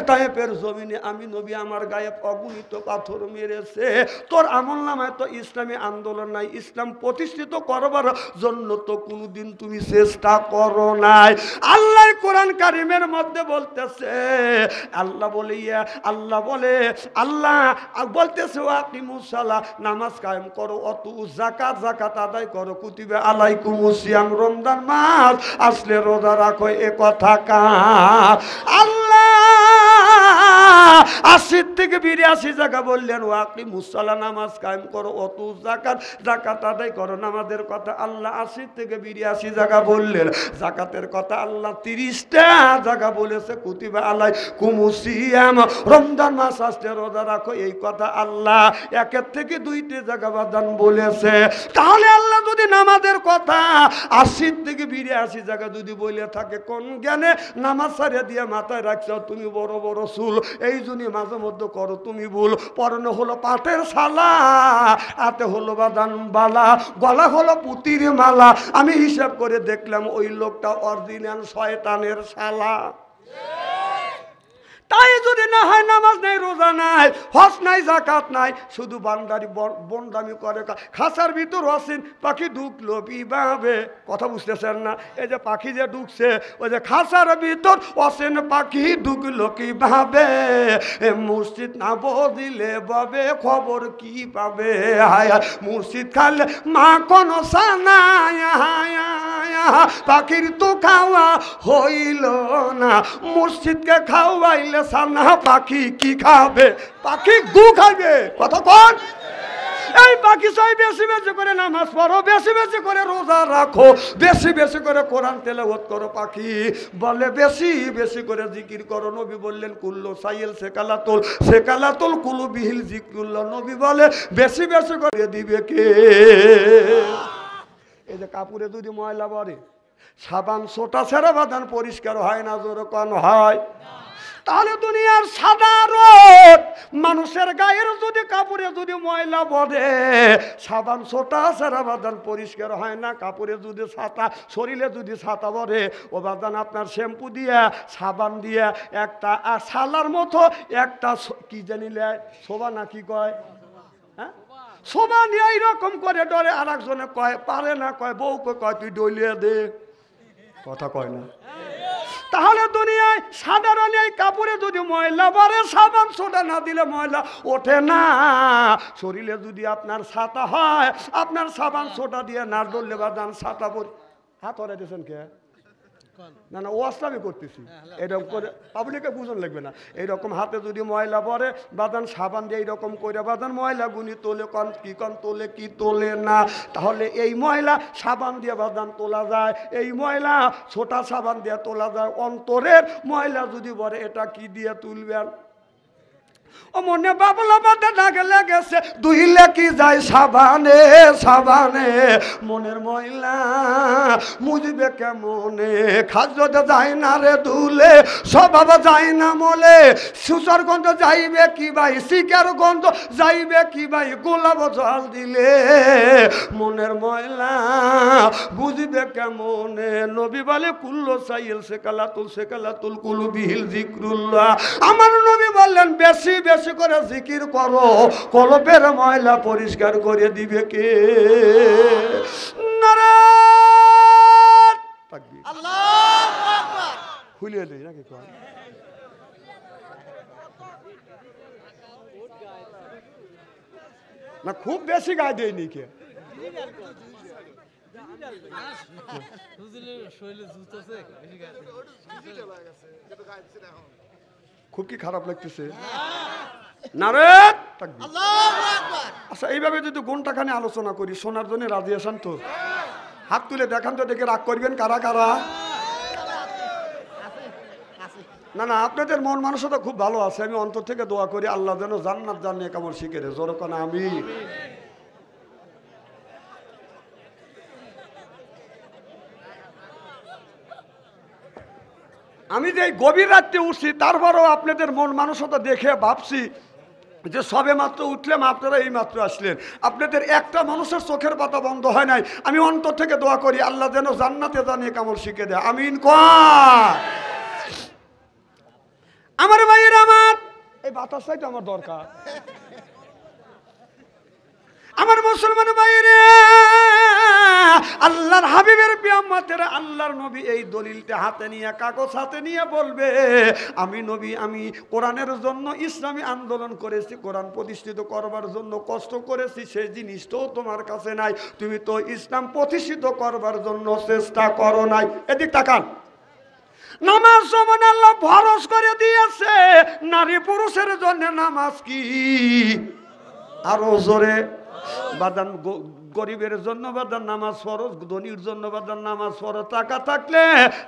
তায়েফের জমিনে আমি নবী আমার গায়ে অগণিত পাথর মেরেছে। তোর আমল নামায় তো ইসলামী আন্দোলন নাই, ইসলাম প্রতিষ্ঠিত করবার জন্য তো কোনোদিন তুমি চেষ্টা করো নাই। আল্লাহ কোরআন কারিমের মধ্যে বলতেছে, আল্লাহ বলতেছে আকিমুস সালাহ, নামাজ কায়েম করো, অতু যাকাত আদায় করো, কুতিবা আলাইকুমুস সিয়াম, রমজান মাস আসলে রোজা রাখো। এ কথা আল্লাহ 80 থেকে 82 জায়গা বললেন ওয়াকিমুস সালাহ, নামাজ কায়েম করো, অতু যাকাত আদায় করো। নামাজের কথা আল্লাহ 80 থেকে 82 জায়গা বললেন, যাকাতের কথা আল্লাহ 30টা জায়গা বলেছে, কুতিবা আলাইকুমুস সিয়াম, রমজান মাস আসলে রোজা রাখো, এই কথা আল্লাহ 1 থেকে 2টা জায়গা বাদান বলেছে। তাহলে আল্লাহ যদি নামাজের কথা 80 থেকে 82 জায়গা যদি বলে থাকে, কোন জ্ঞানে নামাজ ছাড়িয়ে দিয়ে মাথায় রাখছ তুমি বড় বড় চুল, এই জন্য মাঝে মধ্যে করো তুমি ভুল। পরনে হলো পাটের শালা, হাতে হলো বাদান বালা, গলা হলো পুতির মালা। আমি হিসাব করে দেখলাম ওই লোকটা অরিজিনাল শয়তানের শালা। তাই যদি না হয় নামাজ নাই, রোজা নাই, হজ নাই, যাকাত নাই, শুধু বন্দামি করে। খাঁচার ভিতর অসীন পাখি ঢুকলো কিভাবে? কথা বুঝতেছেন না? এই যে পাখি যে ঢুকছে, ওই যে খাঁচার ভিতর অসীন পাখি ঢুকলো কিভাবে? মসজিদ না বদিলে ববে খবর কি পাবে? হায়া মসজিদ খালে মা কোন সানা, পাখির তো খাওয়া হইল না, মসজিদকে খাওয়াইলে সানা পাখি কি খাবে? পাখি গু খাবে। কতক্ষণ এই পাখি চাই বেশি বেশি করে নামাজ পড়ো, বেশি বেশি করে রোজা রাখো, বেশি বেশি করে কোরআন তেলাওয়াত করো। পাখি বলে বেশি বেশি করে জিকির করো। নবী বললেন কুল্লু সাইল সেকালাতুল কুলু বিহিল জিকরুল্লাহ। নবী বলে বেশি বেশি করে দিবে কে? এই যে কাপড়ে যদি ময়লা পড়ে, সাবান সোটা ছেড়ে বাদান পরিষ্কার হয় না, যেরকম হয়। তাহলে দুনিয়ার সাধারণ মানুষের গায়ের যদি কাপড়ে যদি ময়লা পড়ে, সাবান সোটা ছেড়ে বাদান পরিষ্কার হয় না। কাপড়ে যদি ছাতা, শরীরে যদি ছাতা পড়ে, ও বাদান আপনার শ্যাম্পু দিয়ে সাবান দিয়ে একটা সালার মতো একটা কি জানিলে শোভা না কি কয়, হ্যাঁ সোবা নিয়ে এইরকম করে ডরে, আর একজনে কয় পারে না, কয় বউকে কয় তুই ডলিয়ে দে, কথা কয় না। তাহলে দুনিয়ায় সাধারণ এই কাপড়ে যদি ময়লা বাড়ে, সাবান সোডা না দিলে ময়লা ওঠে না। শরীরে যদি আপনার ছাতা হয়, আপনার সাবান সোডা দিয়ে না ডললে বাদান ছাতা পরি। হাত ধরে দিয়েছেন কে? না না, ওয়াজটা আমি করতেছি। এরকম করে পাবলিকে বুঝন লাগবে না। এইরকম হাতে যদি ময়লা পড়ে বাদান সাবান দিয়ে এইরকম করে বাদান ময়লা গুনি তোলে, কন কি কন তোলে কি তোলে না। তাহলে এই ময়লা সাবান দিয়ে বাদান তোলা যায়, এই ময়লা ছোটা সাবান দিয়ে তোলা যায়। অন্তরের ময়লা যদি বলে এটা কি দিয়ে তুলবেন? ও মনে বাবলা বাদে দাগে লেগেছে, দুইলে কি যায় সাবানে সাবানে, মনের ময়লা মুজবে কেমনে, খাজতে যায় না রে দুলে, স্বভাব যায় না মলে, সুসার গন্ধ যাইবে কি ভাই, শিকার গন্ধ যাইবে কি ভাই, গোলাপ জল দিলে, মনের ময়লা বুঝবে কেমনে। নবী বলে কুল্লো সাইল সেকালাতুল কুলু বিহিল জিক্রুল্লাহ। আমার নবী বললেন বেশি বেশি করে জিকির করো, কলবের ময়লা পরিষ্কার করে দিবে কে? নারায়ণ তাকবীর, আল্লাহু আকবার। খুলে দেই নাকি কয় না, খুব বেশি গায়ে দেয়নি কে? খুব কি খারাপ লাগতেছে? নারায়ণ তাকবীর, আল্লাহু আকবার। আচ্ছা, এইভাবে যদি ঘন্টাখানে আলোচনা করি, শোনার জন্য রাজি আছেন তো? হাত তুলে দেখান তো, দেখে রাগ করবেন কারা কারা? না না, আপনাদের মন মানসিকতা খুব ভালো আছে। আমি অন্তর থেকে দোয়া করি আল্লাহ যেন জান্নাত জানিয়ে কামড় শিখে রে, জোর কোন আমি। আমি যে গভীর রাত্রে উঠছি, তারপরেও আপনাদের মন মানসিকতা দেখে ভাবছি যে সবে মাত্র উঠলাম, আপনারা এই মাত্র আসলেন, আপনাদের একটা মানুষের চোখের পাতা বন্ধ হয় নাই। আমি অন্তর থেকে দোয়া করি আল্লাহ যেন জান্নাতে জানিয়ে কামড় শিখে দেয়, আমিন কর। আমার ভাইয়ের, আমার এই বাতাসটাই তো আমার দরকার। আমার মুসলমান ভাইরে, আল্লাহর হাবিবের বিয়াম্মাতের আল্লাহর নবী এই দলিলটা হাতে নিয়ে, কাগজ হাতে নিয়ে বলবে আমি নবী, আমি কোরআনের জন্য ইসলামী আন্দোলন করেছি, কোরআন প্রতিষ্ঠিত করবার জন্য কষ্ট করেছি, সেই জিনিসটাও তোমার কাছে নাই। তুমি তো ইসলাম প্রতিষ্ঠিত করবার জন্য চেষ্টা করো নাই। এদিক তাকান। নামাজ যেমন আল্লাহ ফরজ করে দিয়েছে, নারী পুরুষের জন্য নামাজ কি আরো জোরে বাদান, গরিবের জন্য বাদান নামাজ ফরজ, ধনীর জন্য বাদান নামাজ ফরজ। টাকা থাকলে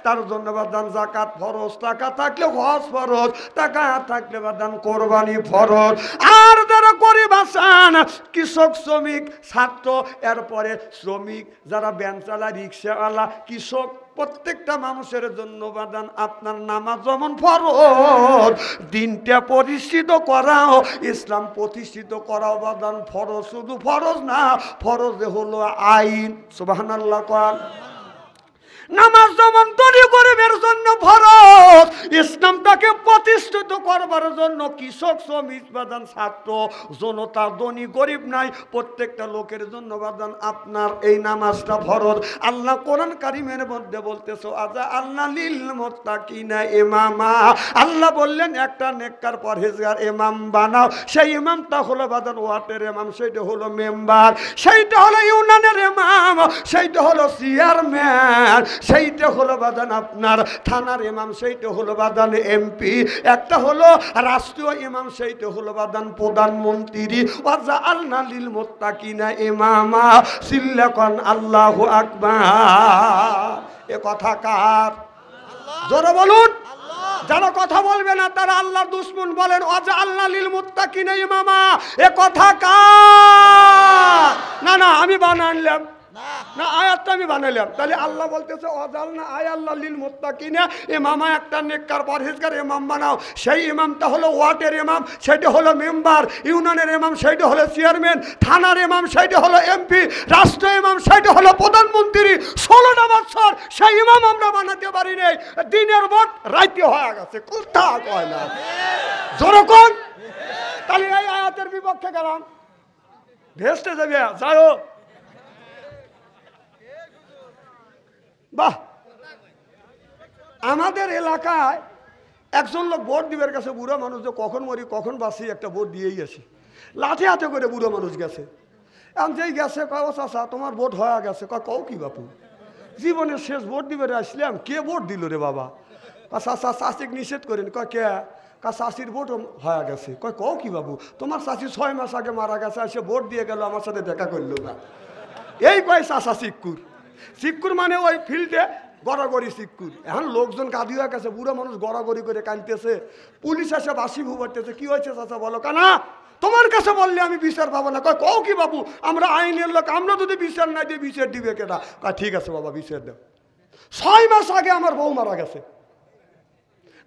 তার জন্য বাদান জাকাত ফরজ, টাকা থাকলে হজ ফরজ, টাকা থাকলে বাদান কোরবানি ফরজ। আর যারা গরিব আছেন, কৃষক, শ্রমিক, ছাত্র, এরপরে শ্রমিক, যারা ভ্যান চালায়, রিক্সাওয়ালা, কৃষক, প্রত্যেকটা মানুষের জন্য বাদান আপনার নামাজ যেমন ফরজ, দিনটা প্রতিষ্ঠিত করাও, ইসলাম প্রতিষ্ঠিত করাও বাদান ফরজ। শুধু ফরজ না, ফরজে হলো আইন। সুবহানাল্লাহ কোন। নামাজ যেমন ধনী গরিবের জন্য ফরজ, ইসলামটাকে প্রতিষ্ঠিত করবার জন্য কৃষক, শ্রমিক, বাদান, ছাত্র, জনতা, ধনী গরিব নাই, প্রত্যেকটা লোকের জন্য বাদান আপনার এই নামাজটা ফরজ। আল্লাহ কোরআন কারিমের মধ্যে বলতেছো আজা আল্লাহ লিল মুত্তাকিনা ইমামা, আল্লাহ বললেন একটা নেককার পরহেজগার ইমাম বানাও। সেই ইমামটা হলো বাদান ওয়ার্ডের ইমাম, সেইটা হলো মেম্বার, সেইটা হলো ইউনিয়নের ইমাম, সেইটা হলো চেয়ারম্যান, সেইটা হলো বাদান আপনার থানার ইমাম, সেইটা হলো বাদান এমপি, একটা হলো রাষ্ট্রীয় ইমাম, সেইটা হলো বাদান প্রধানমন্ত্রী। ওয়াজা আল্লাহ লিল মুত্তাকিনা ইমামা, সিল্লাকান আল্লাহু আকবার। এ কথা কার? জোরে বলুন। যারা কথা বলবে না তারা আল্লাহর দুশমন। বলেন ওয়াজা আল্লাহ লিল মুত্তাকিনা ইমামা, এ কথা কার? না না, আমি বানাইলাম না, আয়াতটা আমি বানাইলাম। তাহলে আল্লাহ বলতেছে ওয়াজালনা আয় আল্লাহ লিল মুত্তাকিনা ইমামা, একটা নেককার পরহেজগার ইমাম বানাও। সেই ইমামটা হলো ওয়ার্ডের ইমাম, সেটা হলো মেম্বার, ইউনিয়নের ইমাম সেইটা হলো চেয়ারম্যান, থানার ইমাম সেইটা হলো এমপি, রাষ্ট্র ইমাম সেইটা হলো প্রধানমন্ত্রী। 16টা বছর সেই ইমাম আমরা বানাতে পারি নাই, দিনের ভোট রাইতে হয়ে গেছে। কথা কয় না, জোরে কোন। তাহলে এই আয়াতের বিপক্ষে গেলাম, ভেস্টে যাবে যাও। বাহ, আমাদের এলাকায় একজন লোক ভোট দিবের কাছে, বুড়ো মানুষ, যে কখন মরি কখন বাঁচি একটা ভোট দিয়েই আসি, লাঠি হাতে করে বুড়ো মানুষ গেছে। এখন যেই গেছে কয়, ও চাচা তোমার ভোট হয়ে গেছে। কয়, কও কি বাপু, জীবনের শেষ ভোট দিবে আসলাম, কে ভোট দিল রে বাবা? চাচা চাষিকে নিষেধ করেন। কয়, কে? চাষির ভোট হয়ে গেছে। কয়, কও কি বাবু, তোমার চাষি 6 মাস আগে মারা গেছে, এসে ভোট দিয়ে গেল, আমার সাথে দেখা করলো না। এই কয় চাষা চিক্কুর। চিক্কুর মানে ওই ফিল্ডে গড়াগড়ি চিক্কুর। এখন লোকজন কাঁদি হয়ে গেছে, বুড়ো মানুষ গড়াগড়ি করে কাঁদতেছে, পুলিশ এসে বাসি ভুবারতেছে। কি হয়েছে চাচা বলো? কানা তোমার কাছে বললে আমি বিচার পাবো না। কয়, কও কি বাবু, আমরা আইনের লোক, আমরা যদি বিচার না দিয়ে বিচার দিবে কেটা? কয়, ঠিক আছে বাবা বিচার দাও। 6 মাস আগে আমার বউ মারা গেছে,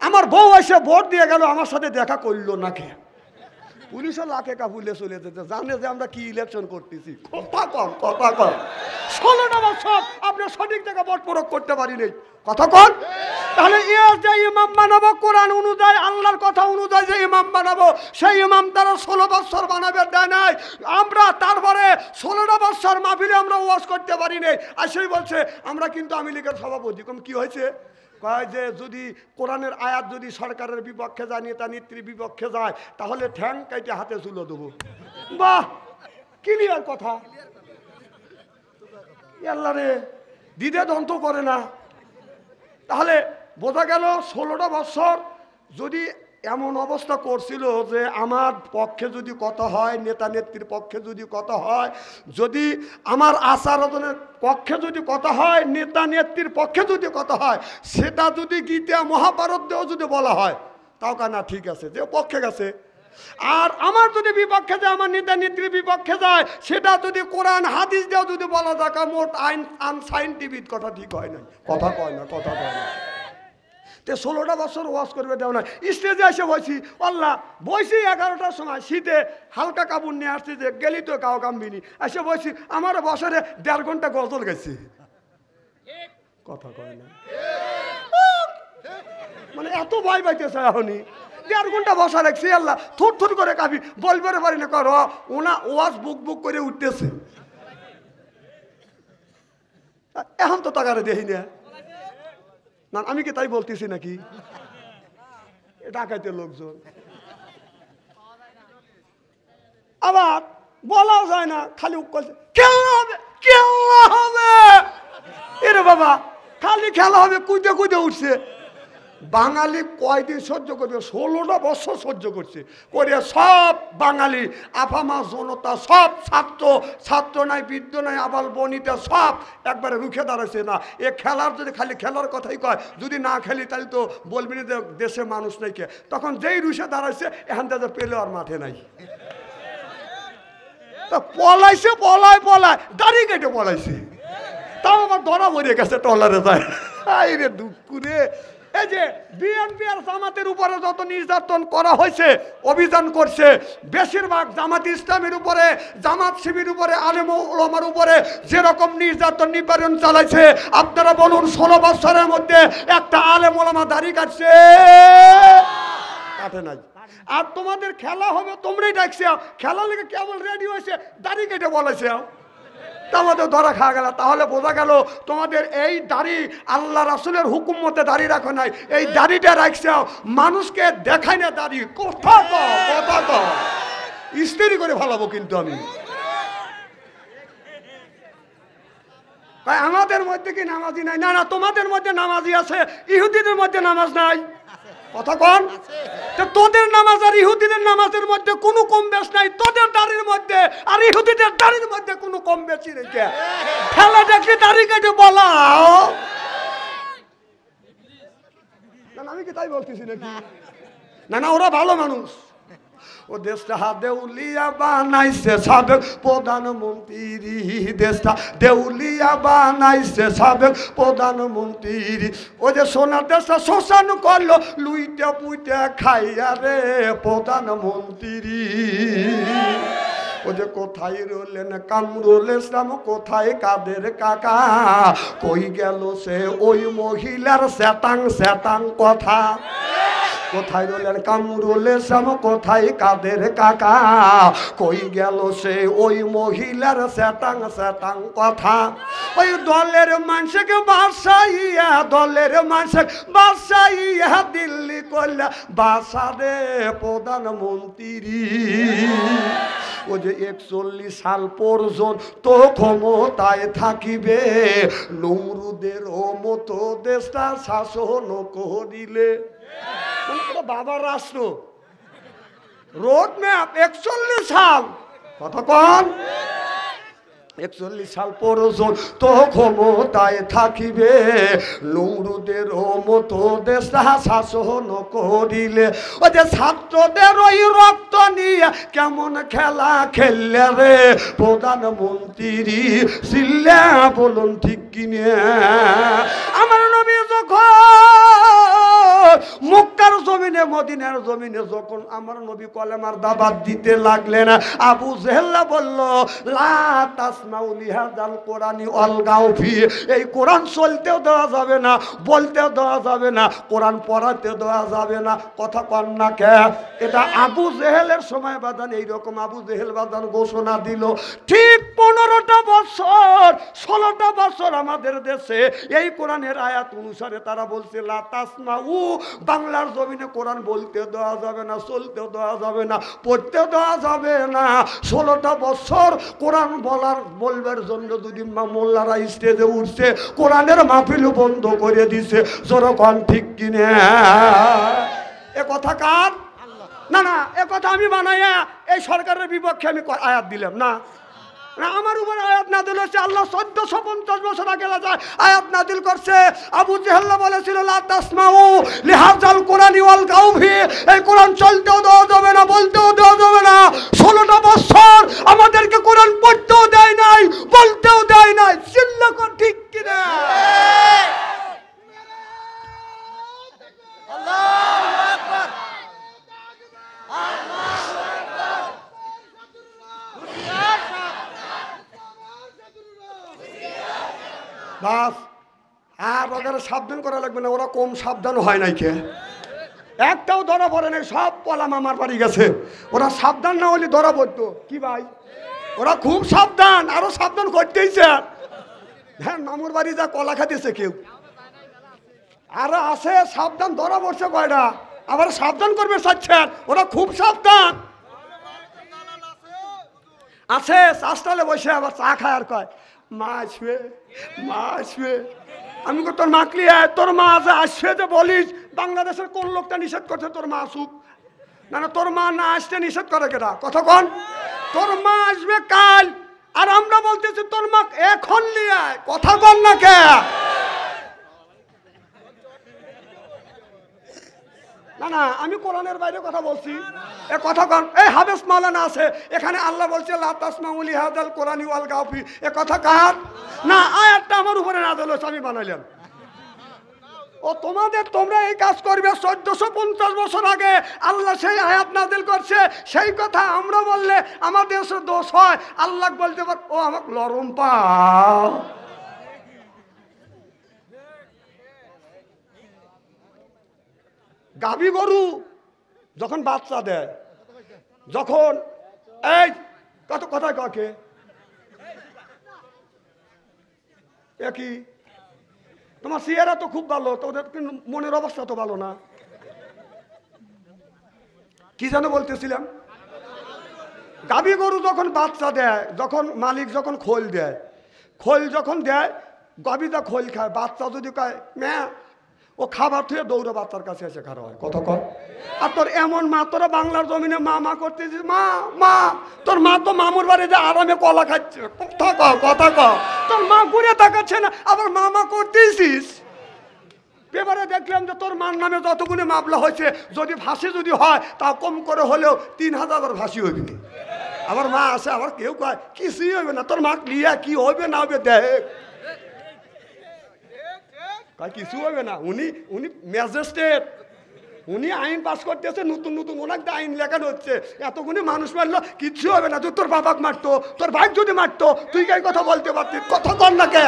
আমার বউ এসে ভোট দিয়ে গেল, আমার সাথে দেখা করলো না কে? পুলিশের লাখে কাপুলে চলে যেতে, জানে যে আমরা কি ইলেকশন করতেছি। কথা কম, কথা কম। 16টা বছর আপনি সঠিক জায়গা ভোট প্রয়োগ করতে পারিনি, কথা কন। তাহলে যে ইমাম বানাবো কোরআন অনুযায়ী, আল্লাহর কথা অনুযায়ী যে ইমাম বানাবো, সেই ইমাম তারা 16 বছর বানাবে দেয় নাই। আমরা তারপরে 16টা বছর মাহফিলে আমরা ওয়াজ করতে পারিনি। আর সেই বলছে আমরা কিন্তু আওয়ামী লীগের সভাপতি। কম কি হয়েছে? কয় যে যদি কোরআনের আয়াত যদি সরকারের বিপক্ষে যায়, নেতা নেত্রীর বিপক্ষে যায়, তাহলে ঠ্যাং কাইটে হাতে তুলে দেবো। বাহ, ক্লিয়ার কথা। আল্লাহ রে, দিদে দন্ত করে না। তাহলে বোঝা গেল 16টা বছর যদি এমন অবস্থা করছিল যে আমার পক্ষে যদি কথা হয়, নেতা নেত্রীর পক্ষে যদি কথা হয়, যদি আমার আচরণের পক্ষে যদি কথা হয়, নেতা নেত্রীর পক্ষে যদি কথা হয়, সেটা যদি গীতা মহাভারত দিয়েও যদি বলা হয়, তাও না ঠিক আছে, যে পক্ষে গেছে। আর আমার যদি বিপক্ষে যায়, আমার নেতা নেত্রীর বিপক্ষে যায়, সেটা যদি কোরআন হাদিস দিয়েও যদি বলা যায়, মোট আইন আনসাইন্টিফিক, কথা ঠিক হয় না, কথা কয় না, কথা কয় না। 16টা বছর ওয়াজ করবে দেও না। স্টেজে এসে বসি, আল্লাহ বসি 11টার সময়, শীতে হালকা কাপড় নিয়ে আসছি, যে গেলি তো কাউ কামবিনি, এসে বসি, আমার বছরে 1.5 ঘন্টা গজল গেছি, কথা কয় না। মানে এত ভয় পাইতেছে এখনই, 1.5 ঘন্টা বসা রাখছি, আল্লাহ থুর থুর করে কাঁপি, বলবে পারি না, কর ওনা ওয়াজ বুক বুক করে উঠতেছে। এখন তো টাকারে দেখি না, না আমি কি তাই বলতেছি নাকি? ডাকাইতে লোকজন, আবার বলাও যায় না, খালি খেলা হবে, খেলা হবে। এরে বাবা, খালি খেলা হবে, কুদে কুদে উঠছে। বাঙালি কয়দিন সহ্য করবে? 16টা বছর সহ্য করছে, করে সব বাঙালি আফামা জনতা, সব ছাত্র নাই, বৃদ্ধ নাই, আবাল বনিতা, সব একবারে রুখে দাঁড়াচ্ছে না। এ খেলার যদি খালি খেলার কথাই কয়, যদি না খেলি তাহলে তো বলবি না যে দেশে মানুষ নাই কে। তখন যেই রুখে দাঁড়াচ্ছে, এখান থেকে পেলে আর মাঠে নাই, তা পলাইছে, পলায় দাড়ি কেটে পলাইছে, তাও আমার ধরা মরে গেছে, টলারে যায়। রে দুঃখ রে। এই যে বিএনপি আর জামাতের উপরে যত নির্যাতন করা হয়েছে, অভিযান করছে, বেশিরভাগ জামাত ইসলামের উপরে, জামাত শিবির উপরে, আলেম ওলামার উপরে যেরকম নির্যাতন নিবারণ চালাইছে, আপনারা বলুন 16 বছরের মধ্যে একটা আলেম ওলামা দাড়ি কাটছে? কাটে নাই। আর তোমাদের খেলা হবে, তোমরাই ডাকছে, খেলা লেগে কেমন রেডি হয়েছে, দাড়ি কেটে বলেছে, আমাদের ধরা খাওয়া গেল। তাহলে বোঝা গেল তোমাদের এই দাড়ি আল্লাহ রাসূলের হুকুম মতে দাড়ি রাখো নাই, এই দাড়িটা রাখছে মানুষকে দেখায় না দাড়ি। কথা কও, ইস্ত্রি করে ভালাবো কিন্তু আমি। আমাদের মধ্যে কি নামাজি নাই? না না, তোমাদের মধ্যে নামাজি আছে, ইহুদিদের মধ্যে নামাজ নাই, কথা কন। তোদের নামাজ আর ইহুদিদের নামাজের মধ্যে কোনো কম বেশ নাই, তোদের দাড়ির মধ্যে আর ইহুদিদের দাড়ির মধ্যে কোনো কম বেশি নেই। খেলা দেখলে দাড়ি কেটে বলাও, আমি কি তাই বলতেছি নাকি? না না, ওরা ভালো মানুষ। ও দেশটা দেউলিয়া বানাইছে সাবেক প্রধানমন্ত্রী, দেশটা দেউলিয়া বানাইছে সাবেক প্রধানমন্ত্রী। ও যে সোনার দেশটা শোষণ করলো, লুইটা পুইটা খাইয়া রে প্রধানমন্ত্রী। ও যে কোথায় রইলেন কামরুল ইসলাম, কোথায় কাদের কাকা, কই গেল সে ওই মহিলার শ্যাতাং শ্যাতাং কথা। কোথায় রইলেন কামরুলে শ্যাম, কোথায় কাদের কাকা, কই গেল সে ওই মহিলার স্যাটাং স্যাটাং কথা। ওই দলের মানুষকে বাসাইয়া, দলের মানুষ বাসাইয়া দিল্লি করলে বাসারে প্রধানমন্ত্রী। ও যে 41 সাল পর্যন্ত ক্ষমতায় থাকিবে, নমরুদের মতো দেশটা শাসন করিলে। বাবার রাষ্ট্র রোড ম্যাপ 41 সাল, কতক্ষণ 41 সাল পর্যন্ত ক্ষমতায় থাকিবে, নমরুদের মতো দেশটা শাসন করিলে। ও যে ছাত্রদের ওই রক্ত নিয়ে কেমন খেলা খেললে রে প্রধানমন্ত্রী ছিলেন, বলুন ঠিক কিনে। আমার নবী যখন মক্কার জমিনে, মদিনার জমিনে যখন আমার নবী কলেমার দাওয়াত দিতে লাগলেন, আবু জেহেল বলল লা তাসমাউ লিহাযাল কোরআনি অলগাও ফি, এই কোরআন চলতেও দেওয়া যাবে না, বলতেও দেওয়া যাবে না, কোরআন পড়াতে দেওয়া যাবে না। কথা কন না কে? এটা আবু জেহেলের সময় বাদান এইরকম আবু জেহেল বাদান ঘোষণা দিল। ঠিক 15টা বছর 16টা বছর আমাদের দেশে এই কোরআনের আয়াত অনুসারে তারা বলছে লা তাসমাউ, বাংলার জমিনে কোরআন বলতে দেওয়া যাবে না, চলতেও দেওয়া যাবে না, পড়তেও দেওয়া যাবে না। 16টা বছর কোরআন বলবার জন্য যদি মোল্লারা স্টেজে উঠছে, কোরআনের মাহফিল বন্ধ করে দিছে। যেরকম ঠিক কিনে? এ কথা কার? না না, এ কথা আমি বানাইয়া এই সরকারের বিপক্ষে আমি আয়াত দিলাম না। আমার উপরে আয়াত নাযিল হচ্ছে, আল্লাহ 1450 বছর আগে আয়াত নাযিল করছে। আবু জেহেল বলেছিল লা তাসমাউ লিহাযাল কোরআনি ওয়ালগাউ ফি, এই কোরআন চলতেও দেওয়া যাবে না, বলতেও দেওয়া যাবে না। 16টা বছর আমাদেরকে কোরআন পড়তেও দেয় নাই, বলতেও দেয় নাই। চিল্লা কর ঠিক কিনা? আল্লাহু আকবার, আল্লাহু আকবার। বাস আর ওদের সাবধান করা লাগবে না, ওরা কম সাবধান হয় নাই কে? একটাও ধরা পড়ে নাই, সব পলা মামার বাড়ি গেছে। ওরা সাবধান না হলে ধরা পড়তো কি ভাই? ওরা খুব সাবধান, আরো সাবধান করতেইছে। হ্যাঁ, মামুর বাড়ি যা কলা খাইতেছে কেউ, আরো আছে সাবধান, ধরা পড়ছে কয়টা, আবার সাবধান করবে চাচ্ছেন। ওরা খুব সাবধান আছে। চাষটালে বসে আবার চা খায় আর কয় মা আসবে, মা আসবে। আমি তোর মাকলি তোর মা যে আসবে যে বলিস, বাংলাদেশের কোন লোকটা নিষেধ করছে তোর মা আসুক? না না, তোর মা না আসতে নিষেধ করে কেটা? কতক্ষণ? তোর মা আসবে কাল, আর আমরা বলতেছি তোর মা এখন নিয়ে আয়। কথা বল না কে? না না, আমি কোরআনের বাইরে কথা বলছি। এ কথা কন, এই হাফেজ মাওলানা আছে এখানে, আল্লাহ বলছে লা তাসমাউ লিহাযাল কোরআনি ওয়ালগাউ ফি। এ কথা কার? না, আয়াতটা আমার উপরে নাযিল হয়েছে, আমি বানাইলাম। ও তোমাদের, তোমরা এই কাজ করবে 1450 বছর আগে আল্লাহ সেই আয়াত নাযিল করছে। সেই কথা আমরা বললে আমাদের দোষ হয়। আল্লাহ বলতে পার ও আমাকে লরম পা। গাভী গরু যখন বাচ্চা দেয়, যখন এই কত কথায় কাকে একই, তোমার চেহারা তো খুব ভালো, তোদের মনের অবস্থা তো ভালো না। কি যেন বলতেছিলাম? গাভী গরু যখন বাচ্চা দেয়, যখন মালিক যখন খোল দেয়, খোল যখন দেয়, গাভীটা খোল খায়। বাচ্চা যদি কয় ম্যা, ও খাবার থেকে দৌড়ে বাচ্চার কাছে এসে খারাপ হয়। কত কর? আর তোর এমন মা, তোরা বাংলার জমিনে মা মা করতেছিস, মা মা, তোর মা তো মামুর বাড়িতে আরামে কলা খাচ্ছে। কথা কও, কথা কও। তোর মা ঘুরে তাকাচ্ছে না, আবার মা মা করতেছিস। পেপারে দেখলাম যে তোর মার নামে যতগুলো মামলা হয়েছে, যদি ফাঁসি যদি হয় তা কম করে হলেও 3000 ফাঁসি হইবে। আবার মা আসে, আবার কেউ কয় কিছুই হইবে না, তোর মা লিয়া কি হইবে না হবে দেখ, কিছু হবে না। উনি উনি ম্যাজিস্ট্রেট, উনি আইন পাস করতেছে, নতুন নতুন ওনাকে আইন লেখানো হচ্ছে। এতগুলি মানুষ মারলো, কিচ্ছু হবে না। তুই তোর বাবাকে মারতো, তোর ভাই যদি মারতো, তুই কে কথা বলতে পারতিস? কথা কর না কে?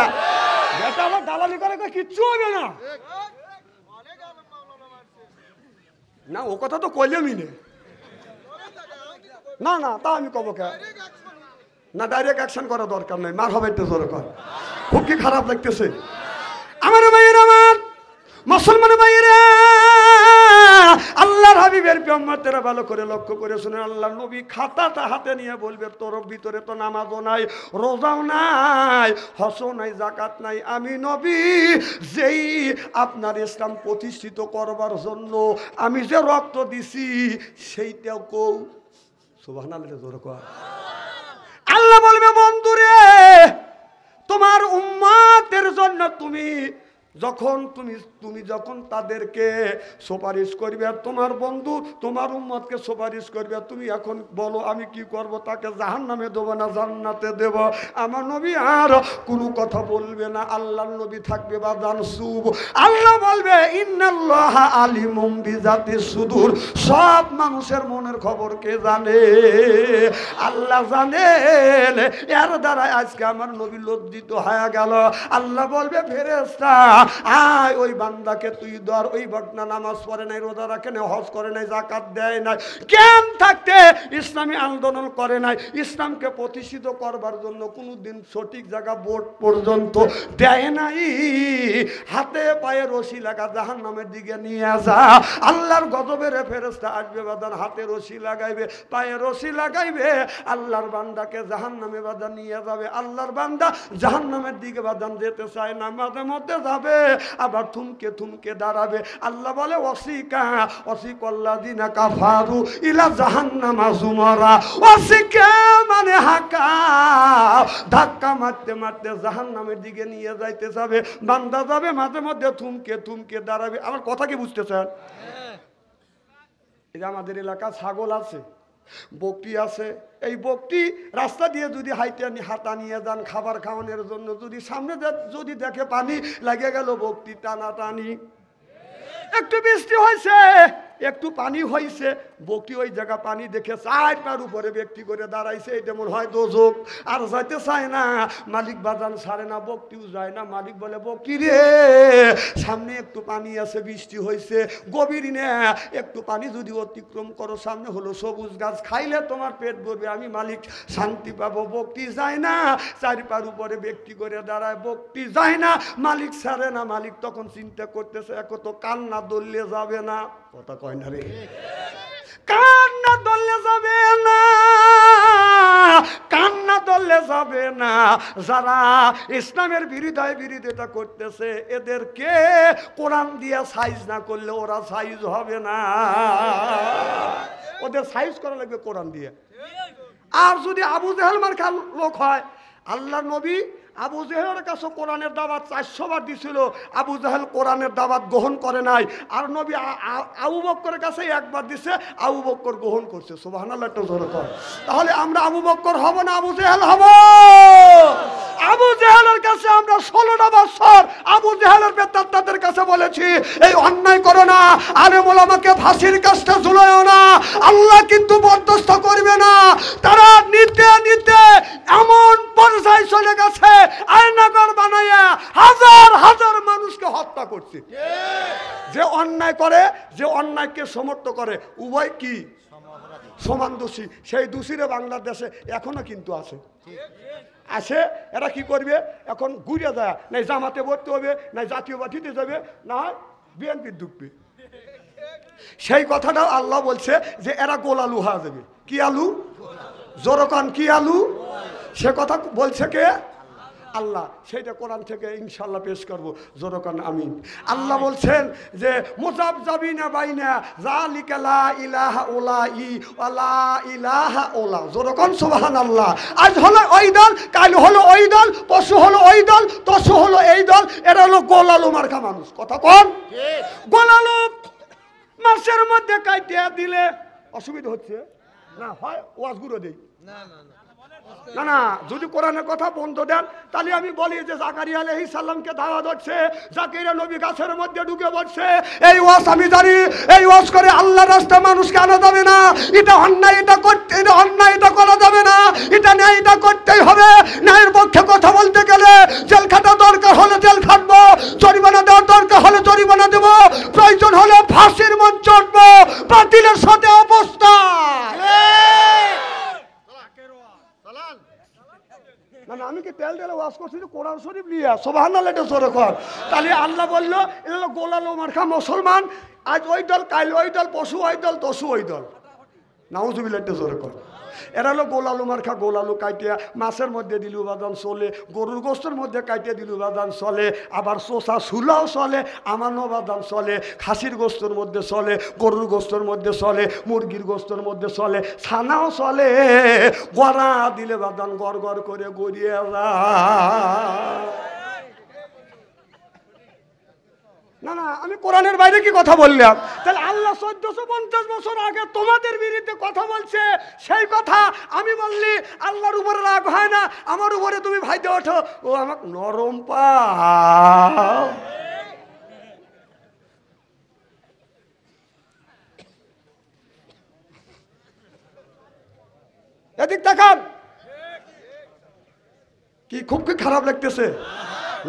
এটা আমার দালালি করে, কিচ্ছু হবে না। না ও কথা তো কইলেমই না না তা আমি কব কে না, ডাইরেক্ট অ্যাকশন করা দরকার নাই, মার হবে একটু জোরে কর। খুব কি খারাপ লাগতেছে আমার ভাইয়ের, আমার মুসলমান ভাইয়েরা, আল্লাহর হাবিবের উম্মতেরা ভালো করে লক্ষ্য করে শুনে, আল্লাহর নবী খাতাটা হাতে নিয়ে বলবে তোর ভিতরে তো নামাজও নাই, রোজাও নাই, হজও নাই, যাকাত নাই, আমি নবী যেই আপনার ইসলাম প্রতিষ্ঠিত করবার জন্য আমি যে রক্ত দিছি সেইটাও কও। সুবহানাল্লাহ জোরে কর। আল্লাহ বলবে বন্ধুরে তোমার উম্মতের জন্য তুমি যখন তাদেরকে সুপারিশ করবে, আর তোমার বন্ধু তোমার উম্মতকে সুপারিশ করবে, তুমি এখন বলো আমি কি করব, তাকে জাহান্নামে দেব না জান্নাতে দেব? আমার নবী আর কোনো কথা বলবে না, আল্লাহর নবী থাকবে বা জানসুব। আল্লাহ বলবে ইন্নাল্লাহা আলিমুম বিজাতিস সুদূর, সব মানুষের মনের খবর কে জানে? আল্লাহ জানেন। এর দ্বারা আজকে আমার নবী লজ্জিত হয়ে গেল। আল্লাহ বলবে ফেরেশতা আয় ওই বান্দাকে তুই ধর, ওই বান্দা নামাজ পড়ে নাই, রোজা রাখে নাই, হজ করে নাই, যাকাত দেয় নাই, জ্ঞান থাকতে ইসলামী আন্দোলন করে নাই, ইসলামকে প্রতিষ্ঠিত করবার জন্য কোনোদিন সঠিক জায়গা বোর্ড পর্যন্ত দেয় নাই, হাতে পায়ে রশি লাগা জাহান্নামের দিকে নিয়ে যা। আল্লাহর গজবের ফেরেশতা আসবে বাদান, হাতে রশি লাগাইবে, পায়ে রশি লাগাইবে, আল্লাহর বান্দাকে জাহান্নামে বাদান নিয়ে যাবে। আল্লাহর বান্দা জাহান্নামের দিকে বাদান যেতে চায় না, মাঝে মধ্যে যাবে, আবার থুমকে থুমকে দাঁড়াবে। আল্লাহ বলে ওয়াসিকাল্লাযিনা কাফারু ইলা জাহান্নামা যুমারা, ওয়াসিকা মানে হাকা, ধাক্কা মারতে মারতে জাহান্নামের দিকে নিয়ে যাইতে যাবে, বান্দা যাবে, মাঝে মধ্যে থুমকে থুমকে দাঁড়াবে। আমার কথা কি বুঝতেছেন? এই যে আমাদের এলাকা ছাগল আছে, বকরি আছে, এই বকরি রাস্তা দিয়ে যদি হাতা নিয়ে যান খাবার খাওয়ানোর জন্য, যদি সামনে যদি দেখে পানি লাগে গেল, বকরি টানা টানি, একটু বৃষ্টি হয়েছে, একটু পানি হয়েছে, বকরি ওই জায়গা পানি দেখে 4 পার উপরে ব্যক্তি করে দাঁড়াইছে, এটা মনে হয় দোজক, আর যাইতে চায় না, মালিক বাজান ছাড়ে না, বকরিও যায় না। মালিক বলে বকরি রে সামনে একটু পানি আছে, বৃষ্টি হয়েছে, গভীর না, একটু পানি যদি অতিক্রম করো, সামনে হলো সবুজ গাছ, খাইলে তোমার পেট ভরবে, আমি মালিক শান্তি পাবো। বকরি যায় না, 4 পার উপরে ব্যক্তি করে দাঁড়ায়, বকরি যায় না, মালিক ছাড়ে না। মালিক তখন চিন্তা করতেছে এখন তো কান্না দললে যাবে না, কথা কয় না রে, কান্না দললে যাবে না, কান্না দললে যাবে না। যারা ইসলামের বিরোধিতা করতেছে এদেরকে কোরআন দিয়ে সাইজ না করলে ওরা সাইজ হবে না, ওদের সাইজ করা লাগবে কোরআন দিয়ে। আর যদি আবু জেহেল মার্কা লোক হয়, আল্লাহ নবী আবু জেহেলের কাছে কোরআনের দাওয়াত 400 বার দিছিল, আবু জেহেল কোরআনের দাওয়াত গ্রহণ করে নাই। আর নবী আবু বকরের কাছে একবার দিছে, আবু বকর গ্রহণ করছে। সুবহানাল্লাহ একটু জোরে কর। তাহলে আমরা আবু বকর হব না আবু জেহেল হব? আবু জেহেলের কাছে আমরা 16টা বছর আবু জেহেলের বেত্তাদের কাছে বলেছি এই অন্যায় করো না, আলেম ওলামাকে ফাঁসির কাজটা ঝুলায়ও না, আল্লাহ কিন্তু বরদাস্ত করবে না। তারা নিতে নিতে এমন পর্যায়ে চলে গেছে, আয়নাগর বানাইয়া হাজার হাজার মানুষকে হত্যা করছে। যে অন্যায় করে, যে অন্যায়কে সমর্থন করে, উভয় কি সমান দোষী। সেই দোষীরা বাংলাদেশে এখনো কিন্তু আছে। এরা কি করবে এখন? ঘুরে যায়, নাই জামাতে ভর্তি হবে, নাই জাতীয় পার্টিতে যাবে, না বিএনপির ঢুকবে। সেই কথাটাও আল্লাহ বলছে যে এরা গোলালু হয়ে যাবে। কি আলু? জোরকান কি আলু? সে কথা বলছে কে? আল্লাহ। সেইটা কোরআন থেকে ইনশাআল্লাহ পেশ করব, জোরকান আমিন। আল্লাহ বলছেন যে মুযাবযাবিনা বাইনা যালিকা লা ইলাহা উলাই ওয়া লা ইলাহা উলা, জোরকান সুবহানাল্লাহ। আজ হলো ওই দল, কাল হলো ওই দল, পশু হলো ওই দল, তশু হলো এই দল, এরা হলো গোলালু মার্কা মানুষ। কথা কোন? গোলালু মাসের মধ্যে কাটিয়ে দিলে অসুবিধা হচ্ছে না, হয় ওয়াজ গুলো দেই, না না না না না, যদি কোরআনের কথা বন্ধ দেন তাহলে আমি বলি যে জাকারিয়া আলাইহিস সালামকে দাওয়াত হচ্ছে, জাকারিয়া নবী গাছের মধ্যে ঢুকে পড়ছে। এই ওয়াজ আমি জানি, এই ওয়াজ করে আল্লাহর রাস্তায় মানুষকে আনা যাবে না। এটা অন্যায়, এটা করতে, এটা অন্যায়, এটা করা যাবে না। এটা ন্যায়, এটা করতেই হবে। ন্যায়ের পক্ষে কথা বলতে গেলে জেল খাটা দরকার হলে জেল খাটবো, জরিমানা দেওয়ার দরকার হলে জরিমানা দেবো, প্রয়োজন হলে ফাঁসির মঞ্চ চড়বো, বাতিলের সাথে অবস্থা। না না, আমি কি তেল ঢেলে ওয়াজ করছি কোরআন শরীফ নিয়ে? সুবহানাল্লাহ, এটা জোরে কর। তাহলে আল্লাহ বললো এগুলো গোলালো মার্কা মুসলমান, আজ ওই দল, কাল ওই দল, পশু ওই দল, তসু ওই দল। নাউজুবিল্লাহ, এটা জোরে কর। এরা হলো গোলালু মার্কা, গোলালু কাটিয়া মাছের মধ্যে দিলু বাদান চলে, গরুর গোস্তের মধ্যে কাটিয়ে দিলু বাদান চলে, আবার চোষা সুলাও চলে, আমানো বাদান চলে, খাসির গোস্তের মধ্যে চলে, গরুর গোস্তের মধ্যে চলে, মুরগির গোস্তের মধ্যে চলে, ছানাও চলে। গড়া দিলে বাদান গড় গড় করে গড়িয়ে না না, আমি কোরআনের বাইরে কি কথা বললাম? তাহলে আল্লাহ 1450 বছর আগে তোমাদের বিরুদ্ধে কথা বলছে, সেই কথা আমি বললি আল্লাহর উপরে রাগ হয় না, আমার উপরে তুমি ভাইতে ওঠো। ও আমাকে নরম পাও। এদিক দেখান, কি খুব কি খারাপ লাগতেছে?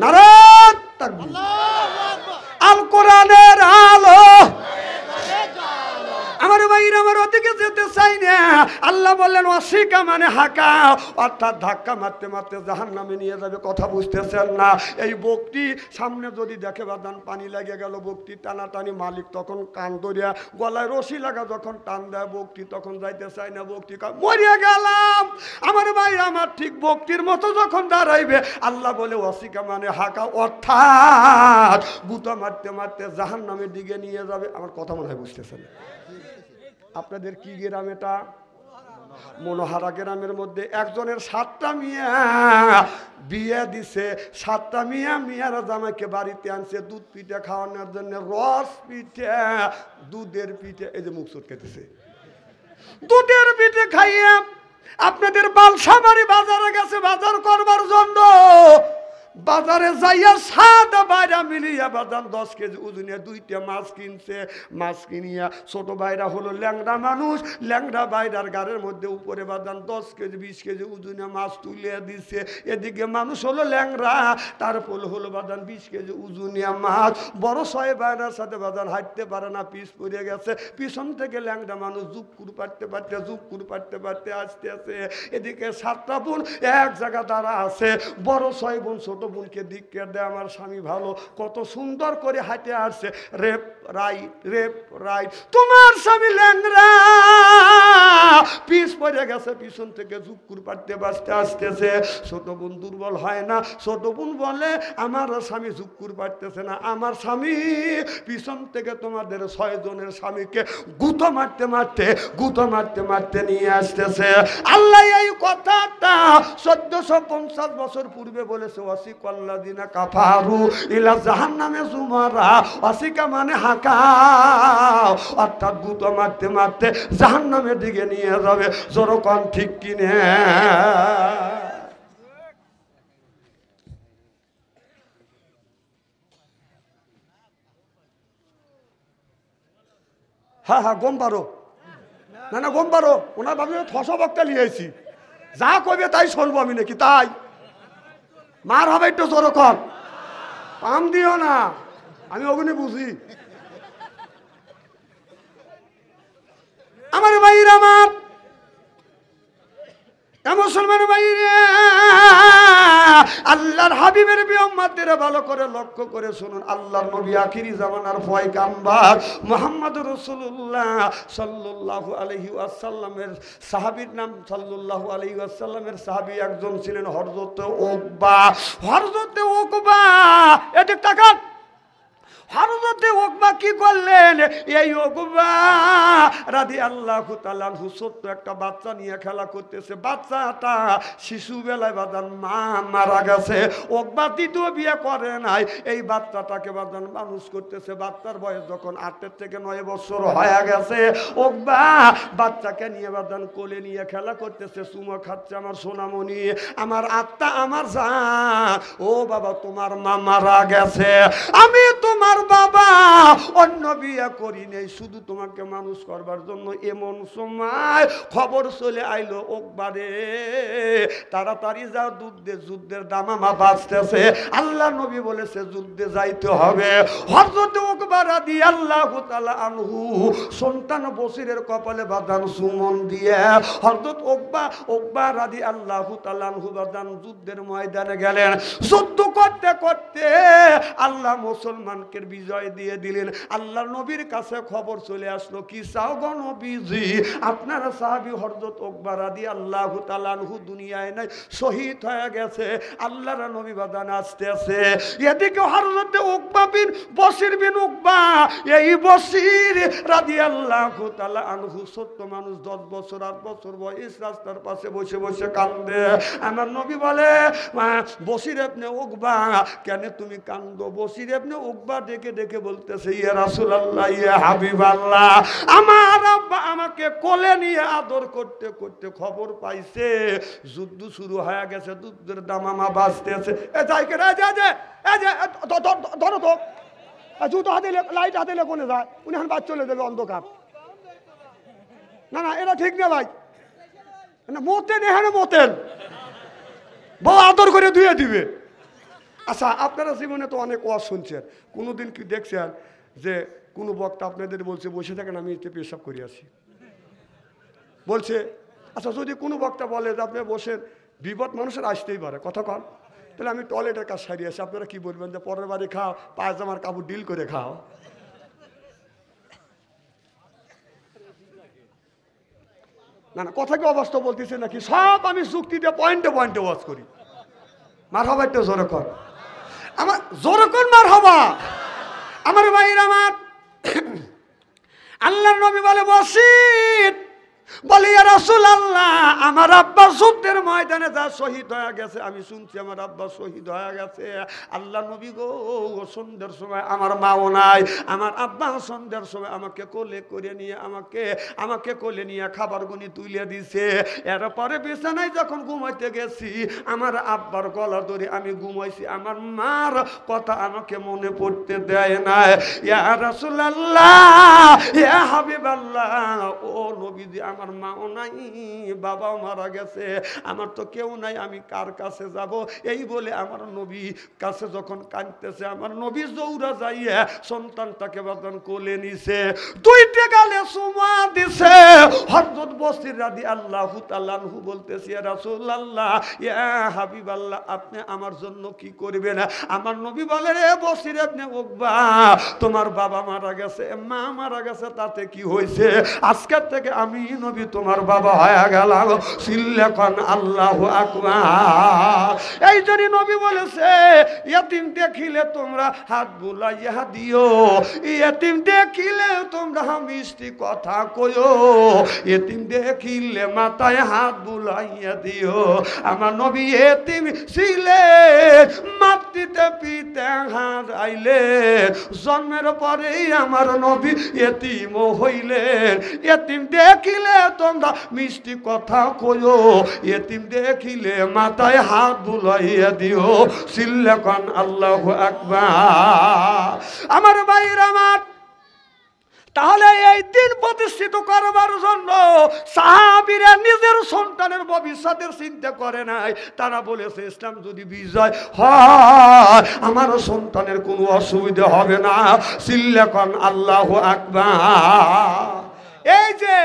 নারাত তাকবীর। আল কোরআনের আলো আমার ভাইরা, আমার ওদিকে যেতে চাই না। আল্লাহ বললেন ওয়াসিকা মানে হাকা, অর্থাৎ ধাক্কা মারতে মারতে জাহান্নামে নিয়ে যাবে। কথা বুঝতেছেন না? এই বকটি সামনে যদি দেখে বাদান পানি লেগে গেল, বকটি টানাটানি, মালিক তখন কান ধরিয়া গলায় রশি লাগা যখন টান দেয়, বকটি তখন যাইতে চায় না, বকটি মরিয়া গেলাম। আমার ভাইরা আমার, ঠিক বকটির মতো যখন দাঁড়াইবে, আল্লাহ বলে ওয়াসিকা মানে হাকা, অর্থাৎ গুতা মারতে মারতে জাহান্নামের দিকে নিয়ে যাবে। আমার কথা মনে হয় বুঝতেছেন? আপনাদের কি গ্রাম এটা? মনোহারা গ্রামের মধ্যে একজনের 7টা মিয়া বিয়ে দিছে। 7টা মিয়ারা জামাইকে বাড়িতে আনছে দুধ পিঠা খাওয়ানোর জন্য, রস পিঠা, দুধের পিঠা। এই যে মুখ চটকেতেছে, দুধের পিঠে খাইয়ে আপনাদের বালসাবাড়ি বাজারে গেছে বাজার করবার জন্য। বাজারে যাইয়া সাদা বাইরা মিলিয়া বাদান 10 কেজি ওজনে 2টা মাছ কিনছে। মাছ কিনিয়া ছোট বাইরা হলো ল্যাংড়া মানুষ, ল্যাংড়া বাইরার গাড়ের মধ্যে উপরে বাদান 10 কেজি 20 কেজি ওজনে মাছ তুলে দিছে। এদিকে মানুষ হলো ল্যাংড়া, তারপর হলো বাদান 20 কেজি ওজনে মাছ। বড় 6 বাইরার সাথে বাদান হাঁটতে পারে না, পিছ পড়ে গেছে। পিছন থেকে ল্যাংড়া মানুষ জুকুর পাড়তে পারতে আসতে আছে। এদিকে 7টা বোন এক জায়গা দাঁড়া আছে। বড় 6 বোন ছোট বোনকে দিক দেয়, আমার স্বামী ভালো, কত সুন্দর করে হাঁটে আসছে, রেপ রাইট। তোমার স্বামী ল্যাংড়া, পিছ পড়ে গেছে, পিছন থেকে জুকুর পাড়তে বাঁচতে আসতেছে। ছোট বোন দুর্বল হয় না, ছোট বোন বলে আমার স্বামী জুকুর পাড়তেছে না, আমার স্বামী পিছন থেকে তোমাদের 6 জনের স্বামীকে গুঁতো মারতে মারতে নিয়ে আসতেছে। আল্লাহ এই কথাটা 1450 বছর পূর্বে বলেছে, ওয়াসিকাল্লাযিনা কাফারু ইলা জাহান্নামে যুমারা। ওয়াসিকা মানে হাঁকা, অর্থাৎ গুঁতো মারতে মারতে জাহান্নামের দিকে নিয়ে যাবে। জোরকন ঠিক কিনে? হ্যাঁ হ্যাঁ, গম পারো না, গম পারো। ওনার ভাবে থস বক্তা লিয়েছি, যা কইবে তাই শুনবো আমি নাকি? তাই মার হবে একটু জোর কর, পাম দিও না, আমি ওগুনি বুঝি। আমার ভাইরা, আমার মুসলমান ভাইরা, আল্লাহর হাবিবের বিউম্মতদের ভালো করে লক্ষ্য করে শুনুন। আল্লাহর নবী আখিরি জামানার পয়গাম্বর মুহাম্মদুর রাসূলুল্লাহ সাল্লাল্লাহু আলাইহি ওয়াসাল্লামের সাহাবীর নাম সাল্লাল্লাহু আলাইহি ওয়াসাল্লামের সাহাবী একজন ছিলেন হযরত উকবা। এদিক তাকান। হযরত উকবা কি করলেন, এই উকবা রাদিয়াল্লাহু তাআলা ছোট্ট একটা বাচ্চা নিয়ে খেলা করতেছে, বাচ্চাটা শিশু বেলায় বাদান মা মারা গেছে, উকবা দ্বিতীয় বিয়ে করে নাই, এই বাচ্চাটাকে বাদান মানুষ করতেছে, বাচ্চার বয়স যখন 8 থেকে 9 বছর হয়ে গেছে, উকবা বাচ্চাকে নিয়ে বাদান কোলে নিয়ে খেলা করতেছে, চুমো খাচ্ছে, আমার সোনামণি, আমার আত্মা, আমার জান, ও বাবা তোমার মা মারা গেছে, আমি তোমার বাবা, অন্য বিয়ে করি নেই, শুধু তোমাকে মানুষ করবার জন্য। এমন সময় খবর চলে আইলো, উকবারে তাড়াতাড়ি যাও, যুদ্ধের দামামা বাজতেছে, আল্লাহ নবী বলেছে যুদ্ধে যাইতে হবে। হযরত উকবা রাদিয়াল্লাহু তাআলা আনহু সন্তান বসিরের কপালে বাঁধান সুমন দিয়ে হযরত উকবা রাদিয়াল্লাহু তাআলা আনহু বাঁধান যুদ্ধের ময়দানে গেলেন। যুদ্ধ করতে করতে আল্লাহ মুসলমানকে বিজয় দিয়ে দিলেন। আল্লাহ নবীর কাছে খবর চলে আসলো, কি চাও গো নবীজি, আপনার সাহাবী হযরত উকবা রাদিয়াল্লাহু তাআলা আনহু দুনিয়ায় নাই, শহীদ হয়ে গেছে। আল্লাহর নবী বাদান আসতেছে, এদিকে হযরত উকবা বিন বশির বিন উকবা, এই বশির রাদিয়াল্লাহু তাআলা আনহু ছোট্ট মানুষ, 10 বছর 8 বছর বয়স, রাস্তার পাশে বসে বসে কান্দে। আমার নবী বলে, বশির ইবনে উকবা, কেন তুমি কান্দো? বশির ইবনে উকবা ডেকে ডেকে বলতেছে, ইয়া রাসূলুল্লাহ, ইয়া হাবিবাল্লাহ, আমার আব্বা আমাকে কোলে নিয়ে আদর করতে করতে খবর পাইছে যুদ্ধ শুরু হয়ে গেছে, যুদ্ধের দামামা বাজতেছে। এ যাই কে রে, ধরো তো, জুতো হাতে লাইট হাতে কোনে যায়, উনি এখন বাদ চলে যাবে অন্ধকার। না না, এটা ঠিক না ভাই, মতেন এখানে মতেন, বউ আদর করে ধুয়ে দিবে। আচ্ছা, আপনারা জীবনে তো অনেক ওয়াজ শুনছেন, কোনোদিন কি দেখছেন যে কোনো বক্তা আপনাদের বলছে বসে থাকেন আমি এতে পেশাব করে আসি, বলছে? আচ্ছা, যদি কোনো বক্তা বলে যে আপনি বসেন, বিপদ মানুষের আসতেই পারে, কথা কন, তাহলে আমি টয়লেটের কাজ সারিয়ে আসি, আপনারা কি বলবেন যে পরের বাড়ি খাও, পায়জামার কাপড় ডিল করে খাও? না না, কথা কি অবাস্তব বলতেছে নাকি? সব আমি যুক্তিতে পয়েন্টে পয়েন্টে ওয়াজ করি। মার হবা একটু জোরে কর, আমার জোরে কর, মার হবা। আমার ভাইরা, আমার আল্লাহর নবী বলে, বশির বলে, ইয়া রাসূলুল্লাহ, আমার আব্বা যুদ্ধের ময়দানে যা শহীদ হয়ে গেছে, আমি শুনছি আমার আব্বা শহীদ হয়ে গেছে। আল্লাহ নবী গো, সন্ধ্যার সময় আমার মাও নাই, আমার আব্বা সন্ধ্যার সময় আমাকে কোলে করে নিয়ে আমাকে কোলে নিয়ে খাবার গুনি তুলে দিছে। এরপরে বিছানায় যখন ঘুমাইতে গেছি, আমার আব্বার গলা ধরে আমি ঘুমাইছি, আমার মার কথা আমাকে মনে পড়তে দেয় না। ইয়া রাসূলুল্লাহ, ইয়া হাবিবাল্লাহ, ও নবীজি, আমার মাও নাই, বাবাও মারা গেছে, আমার তো কেউ নাই, আমি কার কাছে যাব? এই বলে আমার নবী কাছে যখন কাঁদতেছে, আমার নবী জৌরা যাইয়া সন্তানটাকে বাদান কোলে নিছে, দুইটা গালে চুমা দিছে। হযরত বশির রাদিয়াল্লাহু তাআলা আনহু বলতেছে, ইয়া রাসূলুল্লাহ, ইয়া হাবিবাল্লাহ, আপনি আমার জন্য কি করবেন? আমার নবী বলে, রে বশির ইবনে উকবা, তোমার বাবা মারা গেছে, মা মারা গেছে, তাতে কি হয়েছে? আজকের থেকে আমি নবী তোমার বাবা হয়ে গেলাম। সিল্লাকান আল্লাহু আকবার। এই জন্য নবী বলেছে, ইয়তিম দেখিলে তোমরা হাত বুলাইয়া দিও, ইয়তিম দেখিলে তোমরা মিষ্টি কথা কইও, ইয়তিম দেখিলে মাথায় হাত বুলাইয়া দিও। আমার নবী ইয়তিম ছিলেন, মাতৃতে পিতা হারাইলে, জন্মের পরেই আমার নবী ইয়তিম হইলেন। ইয়তিম দেখিলে তোমরা মিষ্টি কথা কইও, ইয়তিম দেখিলে মাথায় হাত বুলাইয়া দিও। সিল্লাকান আল্লাহু আকবার। আমার ভাইরা, আমার তাহলে এই দিন প্রতিষ্ঠিত করবার জন্য সাহাবীরা নিজের সন্তানের ভবিষ্যতের চিন্তা করে নাই। তারা বলেছে, ইসলাম যদি বিজয় হয় আমার সন্তানের কোনো অসুবিধা হবে না। সিল্লাকান আল্লাহু আকবার। এই যে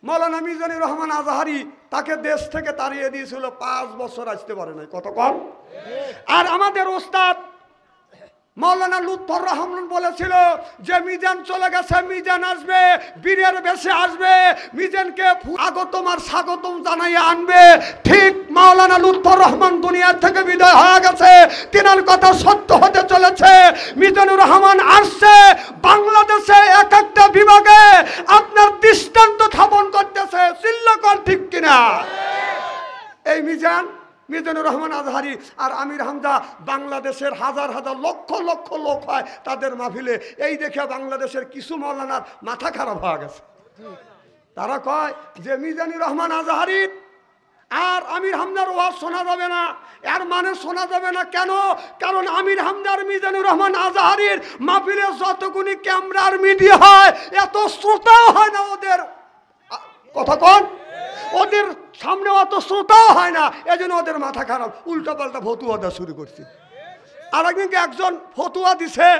মৌলানা মিজানুর রহমান আজহারি, তাকে দেশ থেকে তাড়িয়ে দিয়েছিল, 5 বছর আসতে পারে নাই, কত কম। আর আমাদের ওস্তাদ মৌলানা লুৎফর রহমান বলেছিল যে মিজান চলে গেছে, মিজান আসবে, বীরের বেশে আসবে, মিজানকে আগতম আর স্বাগতম জানাই আনবে। ঠিক মৌলানা লুৎফর রহমান দুনিয়ার থেকে বিদায় হয়ে গেছে, তিনার কথা সত্য হতে চলেছে। মিজানুর রহমান আসছে, মিজানুর রহমান আজহারি আর আমির হামজা বাংলাদেশের হাজার হাজার লক্ষ লক্ষ লোক হয় তাদের মাহফিলে। এই দেখে বাংলাদেশের কিছু মাওলানার মাথা খারাপ হয়ে গেছে। তারা কয় যে মিজানুর রহমান আজহারি আর আমির হামজার ওয়াজ শোনা যাবে না। এর মানে শোনা যাবে না কেন? কারণ আমির হামজার মিজানুর রহমান আজহারির মাহফিলে যতগুলি ক্যামেরার মিডিয়া হয় এত শ্রোতাও হয় না ওদের। কথা কোন? ওদের সামনে অত শ্রোতাও হয় না, এজন্য ওদের মাথা খারাপ, উল্টা পাল্টা ফতুয়া দেওয়া শুরু করছে। আর একদিনকে একজন ফতুয়া দিছে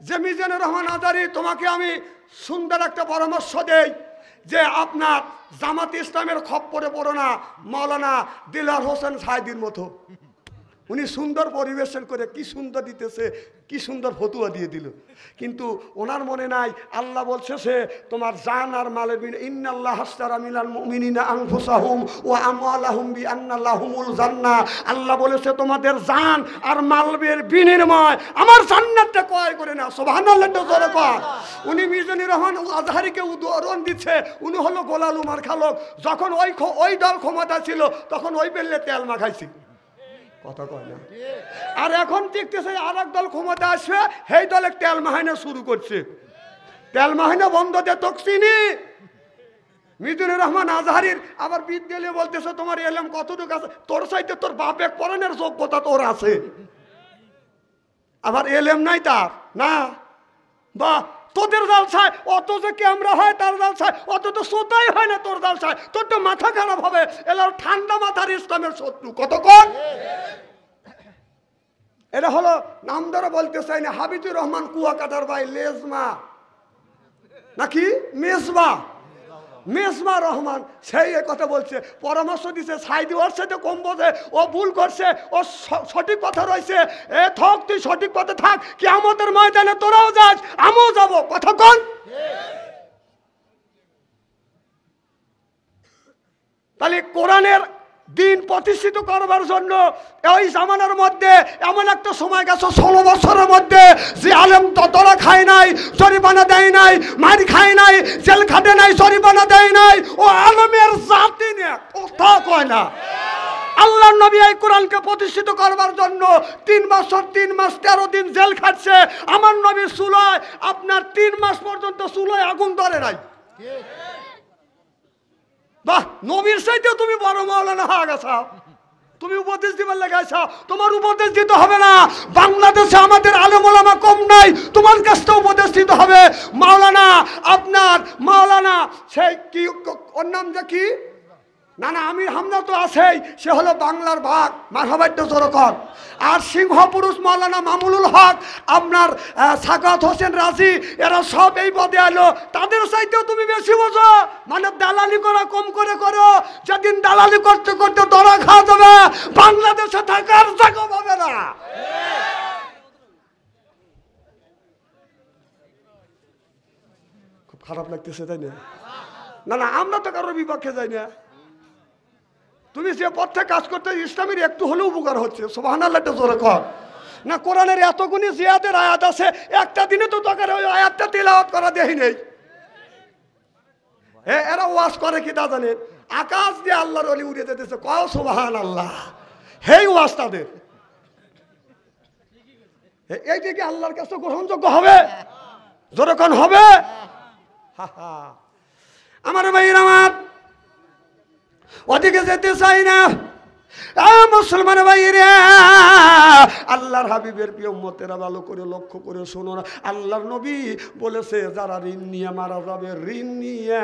যে মিজানুর রহমান আজহারি তোমাকে আমি সুন্দর একটা পরামর্শ দেই যে আপনার জামাত ইসলামের খপ্পরে পড়ো না, মাওলানা দিলওয়ার হোসেন সাইদির মতো। উনি সুন্দর পরিবেশন করে কি সুন্দর দিতেছে, কি সুন্দর ফতুয়া দিয়ে দিল। কিন্তু ওনার মনে নাই আল্লাহ বলছে সে তোমার জান আর মালের বিনিময়ে ইন্নাল্লাহ হাসতারা মিনাল মুমিনিনা আনফুসাহুম ওয়া আমওয়ালাহুম বিআন্না লাহুমুল জান্নাহ। আল্লাহ বলেছে তোমাদের জান আর মালের বিনিময়ে আমার জান্নাতটা ক্রয় করে নাও। সুবহানাল্লাহ জোরে কর। উনি মিজানুর রহমান আজহারিকে উদাহরণ দিচ্ছে, উনি হলো গোলাল উমার খালক। যখন ওই দল ক্ষমতা ছিল তখন ওই বেললে তেল মাখাইছি। কথা কয় না। আর এখন দেখতেছে আর এক দল ক্ষমতা আসবে, সেই দলে তেল মাহাইনা শুরু করছে। তেল মাহাইনা বন্ধ দে তকসিনি। মিজানুর রহমান আজহারির আবার বিদ্যালয়ে বলতেছে তোমার এলেম কতটুকু আছে? তোর চাইতে তোর বাপে পড়ানোর যোগ্যতা তোর আছে, আবার এলেম নাই তার না। বা তোদের জালসায় অত যে ক্যামেরা হয় তার জালসায় অত তো শ্রোতাই হয় না তোর জালসায়। তোর তো মাথা খারাপ হবে। এলার ঠান্ডা মাথার ইসলামের শত্রু। কতক্ষণ? এটা হলো নাম ধরে বলতে চাই না, হাবিবুর রহমান কুয়াকাটার ভাই লেজমা নাকি মেজবা, মেজবা রহমান সেই কথা বলছে, পরামর্শ দিছে সাইদি ওর সাথে কম বোঝে, ও ভুল করছে, ও সঠিক কথা রয়েছে। এ থাক, তুই সঠিক পথে থাক, কিয়ামতের ময়দানে তোরাও যাস আমিও যাব। কথা কোন? তাহলে কোরআনের দিন প্রতিষ্ঠিত করবার জন্য ওই জামানার মধ্যে এমন একটা সময় গেছে 16 বছরের মধ্যে যে আলেম ততরা খায় নাই, জরিমানা দেয় নাই, মারি খায় নাই, জেল খাটে নাই, জরিমানা দেয় নাই। ও আলেমের জাতি নিয়ে কথা কয় না। আল্লাহর নবী এই কোরআনকে প্রতিষ্ঠিত করবার জন্য 3 বছর 3 মাস 13 দিন জেল খাটছে। আমার নবীর চুলায় আপনার 3 মাস পর্যন্ত চুলায় আগুন ধরে নাই। বাহ, নবীর চাইতেও তুমি বড় মাওলানা হয়ে গেছো। তুমি উপদেশ দিবার লাগাইছো, তোমার উপদেশ দিতে হবে না। বাংলাদেশে আমাদের আলেম ওলামা কম নাই, তোমার কাছ থেকে উপদেশ দিতে হবে। মাওলানা আপনার মাওলানা সেই কি ওর নাম যে কি না না আমির হামজা তো আছেই, সে হলো বাংলার ভাগ মারহাবাইতে জোরকর। আর সিংহ পুরুষ মাওলানা মামুনুল হক, আপনার সাকাত হোসেন রাজি, এরা সব এই পদে এলো। তাদের চাইতেও তুমি বেশি বোঝো, মানে দালালি করা কম করে করো। যেদিন দালালি করতে করতে ধরা খাওয়া যাবে, বাংলাদেশে থাকার জায়গা পাবে না। খুব খারাপ লাগতেছে তাই না? না না আমরা তো কারোর বিপক্ষে যাই না। তুমি যে পথে কাজ করতে ইসলামের একটু হলেও উপকার হচ্ছে। সুবহানাল্লাহ জোরে কর না। কোরআনের এতগুলি জিয়াদের আয়াত আছে, একটা দিনে তো তোকে ওই আয়াতটা তিলাওয়াত করা দেই নেই। এরা ওয়াজ করে কি তা জানেন? আকাশ দিয়ে আল্লাহর ওলি উড়ে যেতেছে, কও সুবহানাল্লাহ। হেই ওয়াজ তাদের। এইটা কি আল্লাহর কাছে গ্রহণযোগ্য হবে? জোরে কোন হবে? আমার ভাইরা আমার ওদিকে যেতে চাই না। মুসলমান ভাইরা, আল্লাহর হাবিবের প্রিয় উম্মতেরা ভালো করে লক্ষ্য করে শোনো না। আল্লাহর নবী বলেছে যারা ঋণ নিয়ে মারা যাবে, ঋণ নিয়ে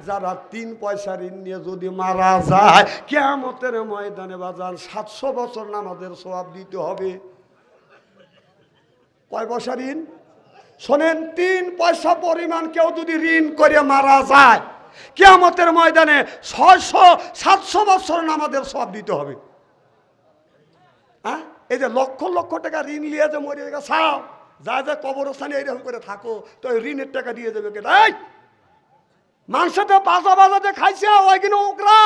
যারা 3 পয়সা ঋণ নিয়ে যদি মারা যায়, কিয়ামতের ময়দানে বাজার 700 বছর নামাজের সওয়াব দিতে হবে। কয় পয়সা ঋণ? শোনেন, 3 পয়সা পরিমাণ কেউ যদি ঋণ করে মারা যায়, কিয়ামতের ময়দানে 600-700 বছর নামাজের সওয়াব দিতে হবে। হ্যাঁ, এই যে লক্ষ লক্ষ টাকা ঋণ নিয়ে যে মরে গেছে, যা যা কবরস্থানে এইরকম করে থাকো, তো ওই ঋণের টাকা দিয়ে দেবে কে? মানুষের তো বাজা বাজাতে খাইছে, ওই কিনা ওকরা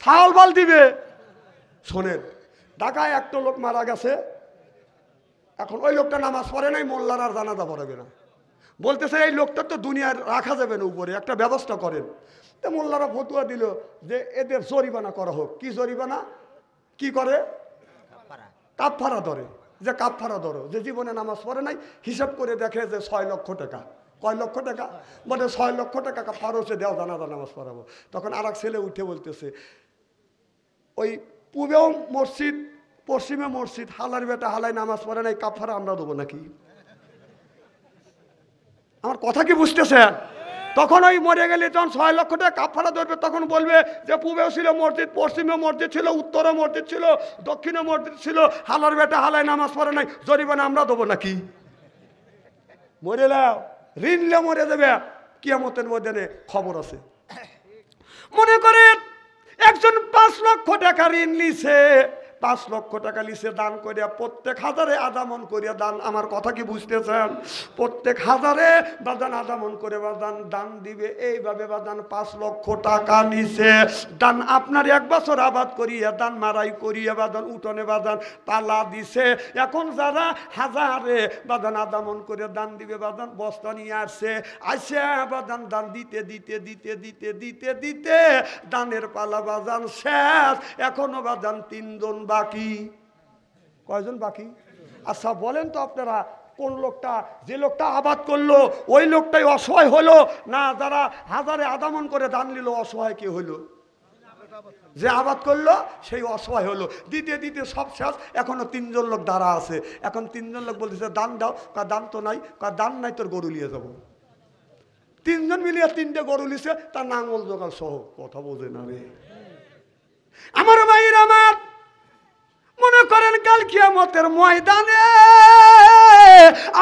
ছাল বাল দিবে। শোনেন, ঢাকায় একটা লোক মারা গেছে, এখন ওই লোকটা নামাজ পড়ে নাই, মোল্লার আর জানাজা পড়াবে না। বলতেছে এই লোকটার তো দুনিয়ার রাখা যাবে না, উপরে একটা ব্যবস্থা করেন। তো মোল্লারা ফতুয়া দিল যে এদের জরিমানা করা হোক। কি জরিমানা? কি করে? কাফারা ধরে, যে কাফারা ধরো, যে জীবনে নামাজ পড়ে নাই, হিসাব করে দেখে যে 6 লক্ষ টাকা। কয় লক্ষ টাকা? বলে 6 লক্ষ টাকা কাফারা হচ্ছে, দেও জানাজা নামাজ পড়াবো। তখন আর এক ছেলে উঠে বলতেছে, ওই পূবেও মসজিদ পশ্চিমে মসজিদ, হালার বেটা হালাই নামাজ পড়ে নাই, কাফারা আমরা দেবো নাকি? আমার কথা কি বুঝতেছেন? তখন ওই মরে গেলে যখন 6 লক্ষ টাকা কাফারা ধরবে, তখন বলবে যে পূবেও ছিল মসজিদ, পশ্চিমে মসজিদ ছিল, উত্তরে মসজিদ ছিল, দক্ষিণে মসজিদ ছিল, হালার বেটা হালাই নামাজ পড়ে নাই, জরিমানা আমরা দেবো নাকি? মরে নাও, ঋণলে মরে যাবে, কিয়ামতের মধ্যে খবর আছে। মনে করেন একজন 5 লক্ষ টাকা ঋণ লিছে, 5 লক্ষ টাকা লিছে দান করিয়া, প্রত্যেক হাজারে আদামন করিয়া দান। আমার কথা কি বুঝতেছেন? প্রত্যেক হাজারে বাদান আদামন করে বাদান দান দিবে। এইভাবে বাদান 5 লক্ষ টাকা নিছে দান, আপনার 1 বছর আবাদ করিয়া দান, মারাই করিয়া বাদান উঠোনে বাদান পালা দিছে। এখন যারা হাজারে বাদান আদামন করে দান দিবে, বাদান বস্তা নিয়ে আসছে, আসে বাদান দান দিতে দিতে দিতে দিতে দিতে দিতে দানের পালা বাদান শেষ। এখনো বাদান 3 জন বাকি। কয়জন বাকি? আচ্ছা বলেন তো আপনারা, কোন লোকটা, যে লোকটা আবাদ করলো ওই লোকটাই অসহায় হলো, না যারা হাজারে আদামন করে দান নিল অসহায় কে হলো? যে আবাদ করলো সেই অসহায় হলো। দিতে দিতে সব শেষ, এখনো 3 জন লোক দাঁড়া আছে। এখন 3 জন লোক বলতেছে দান দাও, দান তো নাই, দান নাই তোর গরু নিয়ে যাবো। 3 জন মিলিয়ে 3টে গরু লিছে, তার নাঙ্গল জোগাল সহ। কথা বোঝে না রে আমার ভাইয়ের। আমার মনে করেন কাল কিয়ামতের ময়দানে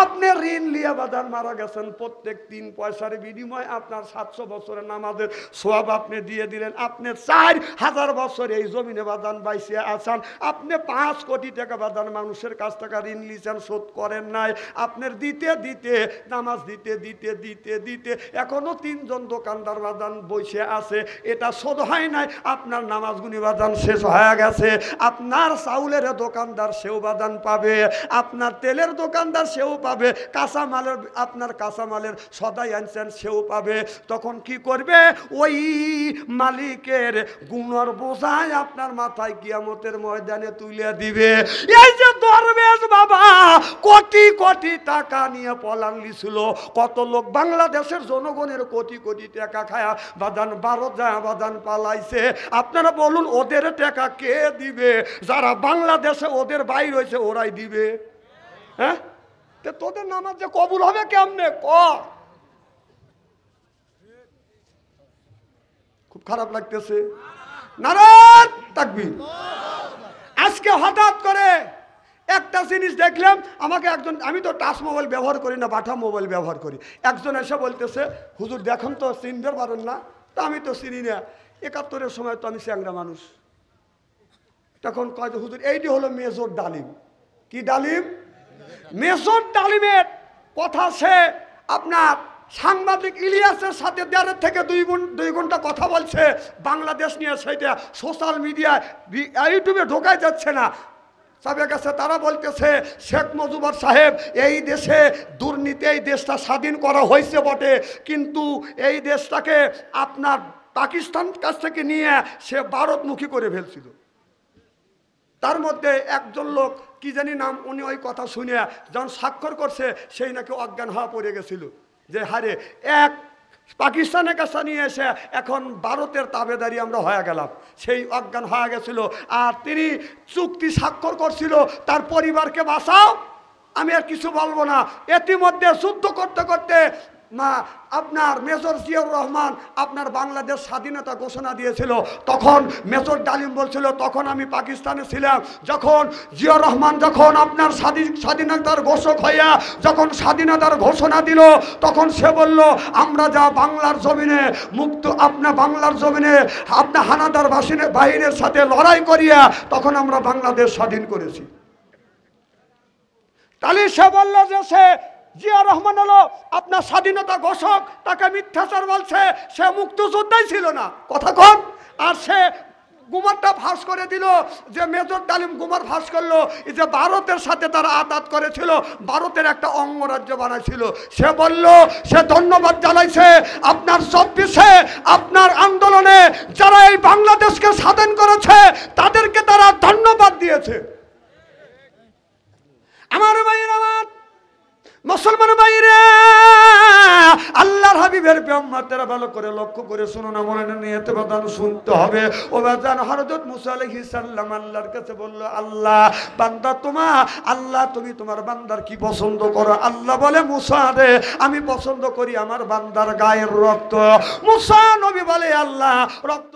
আপনি ঋণ লিয়া বাদান মারা গেছেন, প্রত্যেক 3 পয়সার বিনিময়ে আপনার 700 বছরের নামাজের সওয়াব আপনি দিয়ে দিলেন। আপনি 4000 বছর এই জমিনে বাদান বাইসে আছেন, আপনি 5 কোটি টাকা বাদান মানুষের কাছ থেকে ঋণ লিছেন, শোধ করেন নাই। আপনার দিতে দিতে নামাজ দিতে দিতে দিতে দিতে এখনো 3 জন দোকানদার বাদান বসে আছে, এটা শোধ হয় নাই। আপনার নামাজগুনি বাদান শেষ হয়ে গেছে। আপনার চাউলের দোকানদার সেও বাদান পাবে, আপনার তেলের দোকানদার সেও পাবে, কাঁচামালের আপনার কাঁচামালের সদাই আনছেন সেও পাবে। তখন কি করবে? ওই মালিকের গুণর বোঝায় আপনার মাথায় কিয়ামতের ময়দানে তুলে দিবে। এই যে দরবেশ বাবা কোটি কোটি টাকা নিয়ে পলান লিছিল, কত লোক বাংলাদেশের জনগণের কোটি কোটি টাকা খায়া বাদান 12 যায় বাদান পালাইছে। আপনারা বলুন ওদের টাকা কে দিবে? যারা বাংলাদেশে ওদের বাইর হয়েছে ওরাই দিবে। হ্যাঁ, তোদের নামাজ যে কবুল হবে কেমনে? খুব খারাপ লাগতেছে। নারায়ণ তাকবীর। আজকে হঠাৎ করে একটা জিনিস দেখলাম, আমাকে একজন, আমি তো টাচ মোবাইল ব্যবহার করি না, বাটা মোবাইল ব্যবহার করি, একজন এসে বলতেছে হুজুর দেখুন তো চিনতে পারেন না? তা আমি তো চিনি না, 71-এর সময় তো আমি চ্যাংরা মানুষ। তখন কয় হুজুর এইটি হলো মেজর ডালিম। কি ডালিম? মেজর ডালিমের কথা সে আপনার সাংবাদিক ইলিয়াসের সাথে 1.5 থেকে 2 ঘন্টা কথা বলছে বাংলাদেশ নিয়ে, সেটা সোশ্যাল মিডিয়ায় ইউটিউবে ঢোকাই যাচ্ছে না। সবে গেছে, তারা বলতেছে শেখ মুজিবুর সাহেব এই দেশে দুর্নীতি, এই দেশটা স্বাধীন করা হয়েছে বটে, কিন্তু এই দেশটাকে আপনার পাকিস্তান কাছ থেকে নিয়ে সে ভারতমুখী করে ফেলছিল। তার মধ্যে একজন লোক কি জানি নাম, উনি ওই কথা শুনে যখন স্বাক্ষর করছে সেই নাকি অজ্ঞান হওয়া পড়ে গেছিল, যে হারে এক পাকিস্তানের কাছে নিয়ে এসে এখন ভারতের তাবেদারি আমরা হয়ে গেলাম, সেই অজ্ঞান হয়ে গেছিল। আর তিনি চুক্তি স্বাক্ষর করছিল তার পরিবারকে বাঁচাও, আমি আর কিছু বলবো না। ইতিমধ্যে যুদ্ধ করতে করতে আপনার মেজর জিয়াউর রহমান আপনার বাংলাদেশ স্বাধীনতা ঘোষণা দিয়েছিল। তখন মেজর ডালিম বলছিল, তখন আমি পাকিস্তানে ছিলাম, যখন জিয়াউর রহমান যখন আপনার স্বাধীনতার ঘোষক হইয়া যখন স্বাধীনতার ঘোষণা দিল, তখন সে বলল আমরা যা বাংলার জমিনে মুক্ত, আপনার বাংলার জমিনে আপনার হানাদার বাহিনীর সাথে লড়াই করিয়া তখন আমরা বাংলাদেশ স্বাধীন করেছি। তাহলে সে বলল যে সে জিয়া রহমান হলো আপনার স্বাধীনতা ঘোষক, তাকে মিথ্যাচার বলছে, সে মুক্তিযোদ্ধাই ছিল না, কথা কন। আর সে গুমারটা ফাঁস করে দিল, যে মেজর ডালিম গুমার ফাঁস করলো, এই যে ভারতের সাথে তারা আঘাত করেছিল, ভারতের একটা অঙ্গরাজ্য বানাইছিল, সে বলল সে ধন্যবাদ জানাইছে আপনার 24-এ আপনার আন্দোলনে যারা এই বাংলাদেশকে স্বাধীন করেছে তাদেরকে তারা ধন্যবাদ দিয়েছে। আমার ভাইয়ের, আমার মুসলমান ভাইরা, আল্লাহর হাবিবের পেগম্বররা ভালো করে লক্ষ্য করে শুনুন, আমলে নিয়তে বাদান শুনতে হবে। ও বাজান, হযরত মুসা আলাইহিস সালাম আল্লাহর কাছে বলল, আল্লাহ বান্দা আল্লাহ তুমি তোমার বান্দার কি পছন্দ করো? আল্লাহ বলে, মুসা রে আমি পছন্দ করি আমার বান্দার গায়ের রক্ত। মুসা নবী বলে, আল্লাহ রক্ত